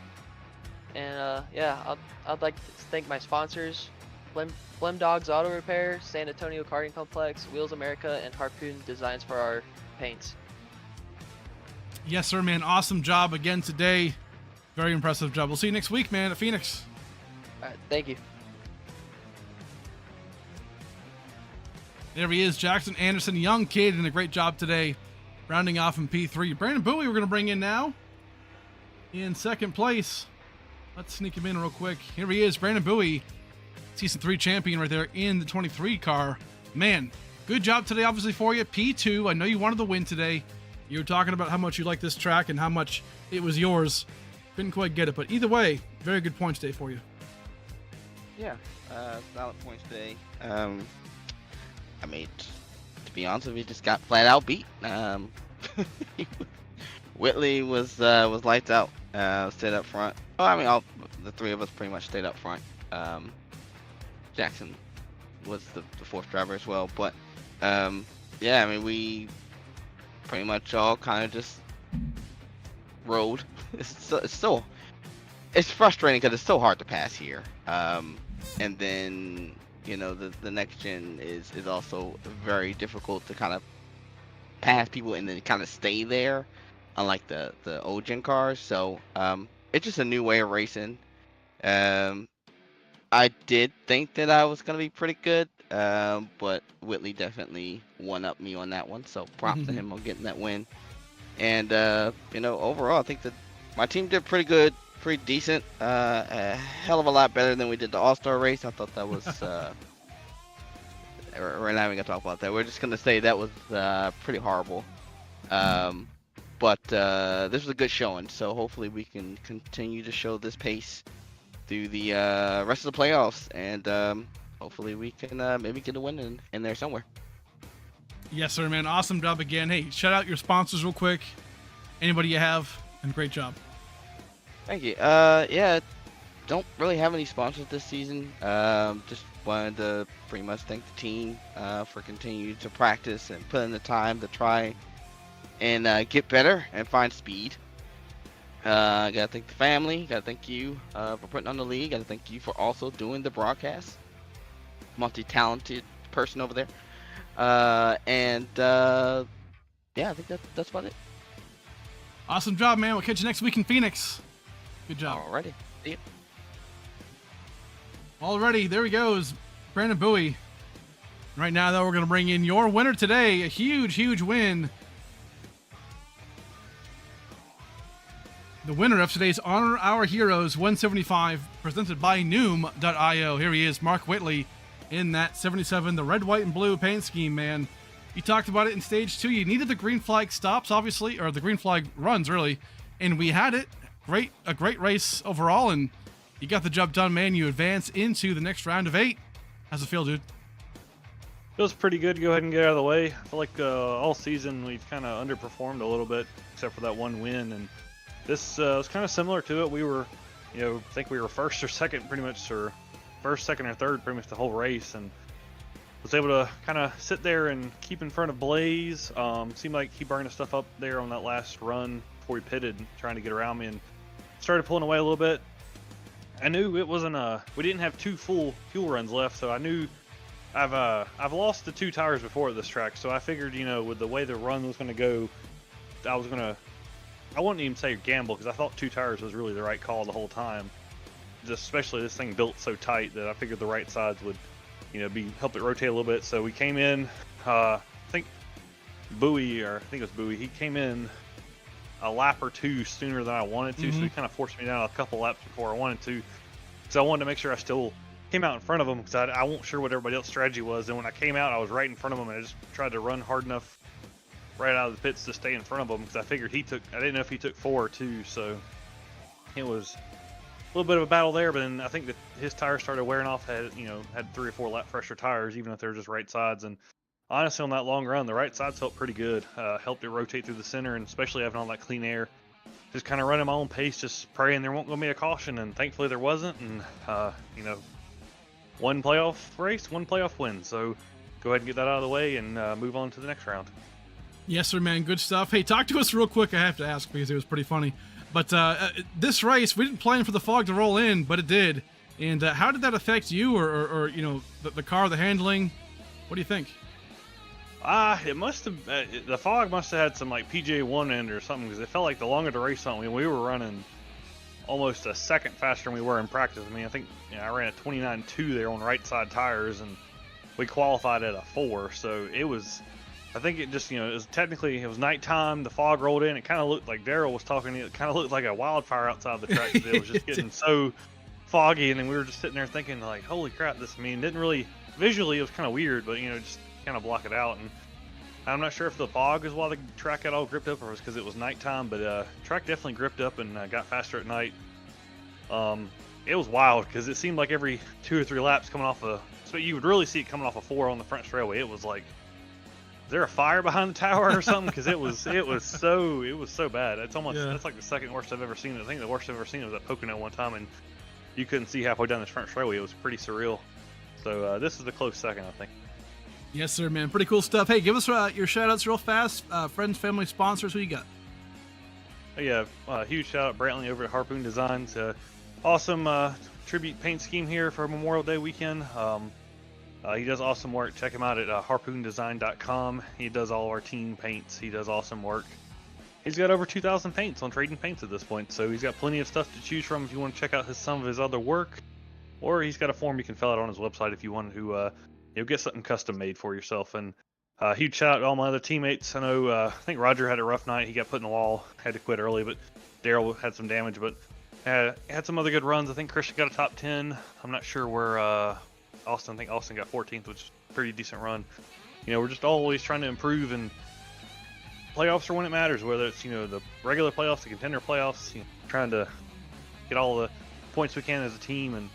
And yeah, I'd like to thank my sponsors, Blim Dogs Auto Repair, San Antonio Karting Complex, Wheels America, and Harpoon Designs for our paints. Yes, sir, man. Awesome job again today. Very impressive job. We'll see you next week, man, at Phoenix. All right, thank you. There he is, Jackson Anderson, young kid, and a great job today, rounding off in P3. Brandon Bowie we're going to bring in now in second place. Let's sneak him in real quick. Here he is, Brandon Bowie, Season 3 champion right there in the 23 car. Man, good job today, obviously, for you. P2, I know you wanted the win today. You were talking about how much you like this track and how much it was yours. Couldn't quite get it, but either way, very good points day for you. Yeah, solid points today. I mean, to be honest with you, just got flat out beat. Whitley was lights out. Stayed up front. Oh, I mean, the 3 of us pretty much stayed up front. Jackson was the 4th driver as well, but yeah, I mean, we pretty much all kind of just rode. It's frustrating because it's so hard to pass here. And then, you know, the next gen is also very difficult to kind of pass people and then kind of stay there, unlike the old gen cars. So it's just a new way of racing. I did think that I was gonna be pretty good, but Whitley definitely one up me on that one. So props to him on getting that win. And you know, overall, I think that my team did pretty good. Pretty decent, a hell of a lot better than we did the All-Star race. I thought that was, we're not even gonna talk about that. We're just gonna say that was pretty horrible. But this was a good showing, so hopefully we can continue to show this pace through the rest of the playoffs, and hopefully we can maybe get a win in there somewhere. Yes, sir, man. Awesome job again. Hey, shout out your sponsors real quick. Anybody you have, and great job. Thank you. Yeah, don't really have any sponsors this season. Just wanted to pretty much thank the team for continuing to practice and put in the time to try and get better and find speed. Gotta thank the family. Gotta thank you for putting on the league. Gotta thank you for also doing the broadcast. Multi-talented person over there. And yeah, I think that's about it. Awesome job, man. We'll catch you next week in Phoenix. Good job. Alrighty. See ya. Alrighty, there he goes. Brandon Bowie. Right now, though, we're going to bring in your winner today. A huge, huge win. The winner of today's Honor Our Heroes 175, presented by NEWM.io. Here he is, Mark Whitley, in that 77, the red, white, and blue paint scheme, man. You talked about it in stage 2. You needed the green flag stops, obviously, or the green flag runs, really, and we had it. A great race overall, and you got the job done, man. You advance into the next round of 8. How's it feel, dude? Feels pretty good to go ahead and get out of the way. I feel like all season we've kind of underperformed a little bit, except for that one win, and this was kind of similar to it. We were, I think we were first or second pretty much, or first, second, or third pretty much the whole race, and was able to kind of sit there and keep in front of Blaze. Seemed like he burned his stuff up there on that last run before he pitted, trying to get around me, and started pulling away a little bit. I knew it wasn't we didn't have 2 full fuel runs left, so I knew I've lost the 2 tires before at this track, so I figured, with the way the run was going to go, I wouldn't even say gamble, because I thought 2 tires was really the right call the whole time. Just especially this thing built so tight that I figured the right sides would, help it rotate a little bit. So we came in, I think it was Bowie, he came in a lap or 2 sooner than I wanted to, so he kind of forced me down a couple laps before I wanted to. So I wanted to make sure I still came out in front of him, because I wasn't sure what everybody else's strategy was. And when I came out, I was right in front of him, and I just tried to run hard enough right out of the pits to stay in front of him, because I figured I didn't know if he took 4 or 2, so it was a little bit of a battle there. But then I think that his tires started wearing off, had 3 or 4 lap fresher tires, even if they were just right sides. And honestly, on that long run, the right sides felt pretty good. Helped it rotate through the center, and especially having all that clean air. Just kind of running my own pace, just praying there won't go be a caution, and thankfully there wasn't. And one playoff race, 1 playoff win. So go ahead and get that out of the way and move on to the next round. Yes, sir, man. Good stuff. Hey, talk to us real quick. I have to ask because it was pretty funny. But this race, we didn't plan for the fog to roll in, but it did. And how did that affect you, or the car, the handling? What do you think? It must have. The fog must have had some like PGA 1 end or something, because it felt like the longer the race on, we were running almost a second faster than we were in practice. I mean, I think I ran a 29.2 there on right side tires, and we qualified at a 4. So it was. I think it just, it was nighttime. The fog rolled in. It kind of looked like Daryl was talking. It kind of looked like a wildfire outside the track. It was just getting so foggy, and then we were just sitting there thinking, like, holy crap! Didn't really visually. It was kind of weird, but just kind of block it out. And I'm not sure if the fog is why the track got all gripped up, or it was because it was nighttime. But track definitely gripped up and got faster at night. It was wild because it seemed like every 2 or 3 laps coming off so you would really see it coming off a 4 on the front straightaway. It was like, is there a fire behind the tower or something? Because it was so bad. It's almost that's like the second worst I've ever seen. I think the worst I've ever seen was at Pocono one time, and you couldn't see halfway down this front straightaway. It was pretty surreal. So this is a close second, I think. Yes, sir, man. Pretty cool stuff. Hey, give us your shout-outs real fast. Friends, family, sponsors. Who you got? Oh, yeah, huge shout-out Brantley over at Harpoon Designs. Awesome tribute paint scheme here for Memorial Day weekend. He does awesome work. Check him out at harpoondesign.com. He does all our team paints. He does awesome work. He's got over 2,000 paints on Trading Paints at this point, so he's got plenty of stuff to choose from if you want to check out some of his other work. Or he's got a form you can fill out on his website if you want to get something custom made for yourself. And huge shout out to all my other teammates. I know I think Roger had a rough night. He got put in the wall, had to quit early, but Daryl had some damage, but had some other good runs. I think Christian got a top 10. I'm not sure where Austin. I think Austin got 14th, which is a pretty decent run. We're just always trying to improve, and playoffs are when it matters, whether it's the regular playoffs, the contender playoffs, trying to get all the points we can as a team. And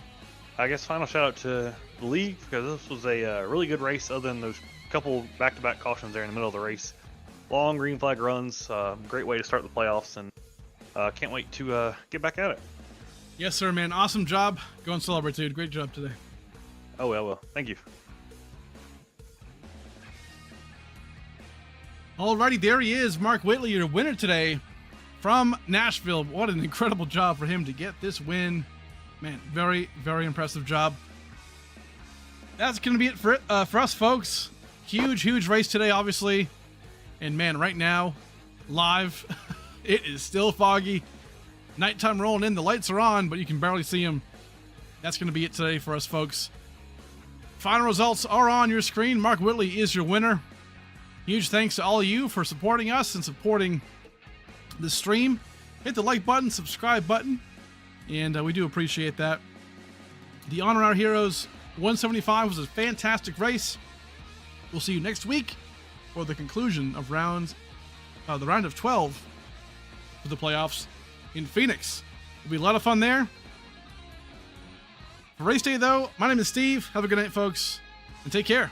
I guess final shout out to the league, because this was a really good race, other than those couple back-to-back cautions there in the middle of the race. Long green flag runs, great way to start the playoffs, and can't wait to get back at it. Yes, sir, man. Awesome job. Go and celebrate, dude. Great job today. Oh, well. Thank you. Alrighty, there he is, Mark Whitley, your winner today from Nashville. What an incredible job for him to get this win. Man, very, very impressive job. That's going to be it for us, folks. Huge race today, obviously. And man, right now, live, it is still foggy. Nighttime rolling in, the lights are on, but you can barely see them. That's going to be it today for us, folks. Final results are on your screen. Mark Whitley is your winner. Huge thanks to all of you for supporting us and supporting the stream. Hit the like button, subscribe button, and we do appreciate that. The Honor Our Heroes 175 was a fantastic race. We'll see you next week for the conclusion of the round of 12 for the playoffs in Phoenix. It'll be a lot of fun there. For race day, though, my name is Steve. Have a good night, folks, and take care.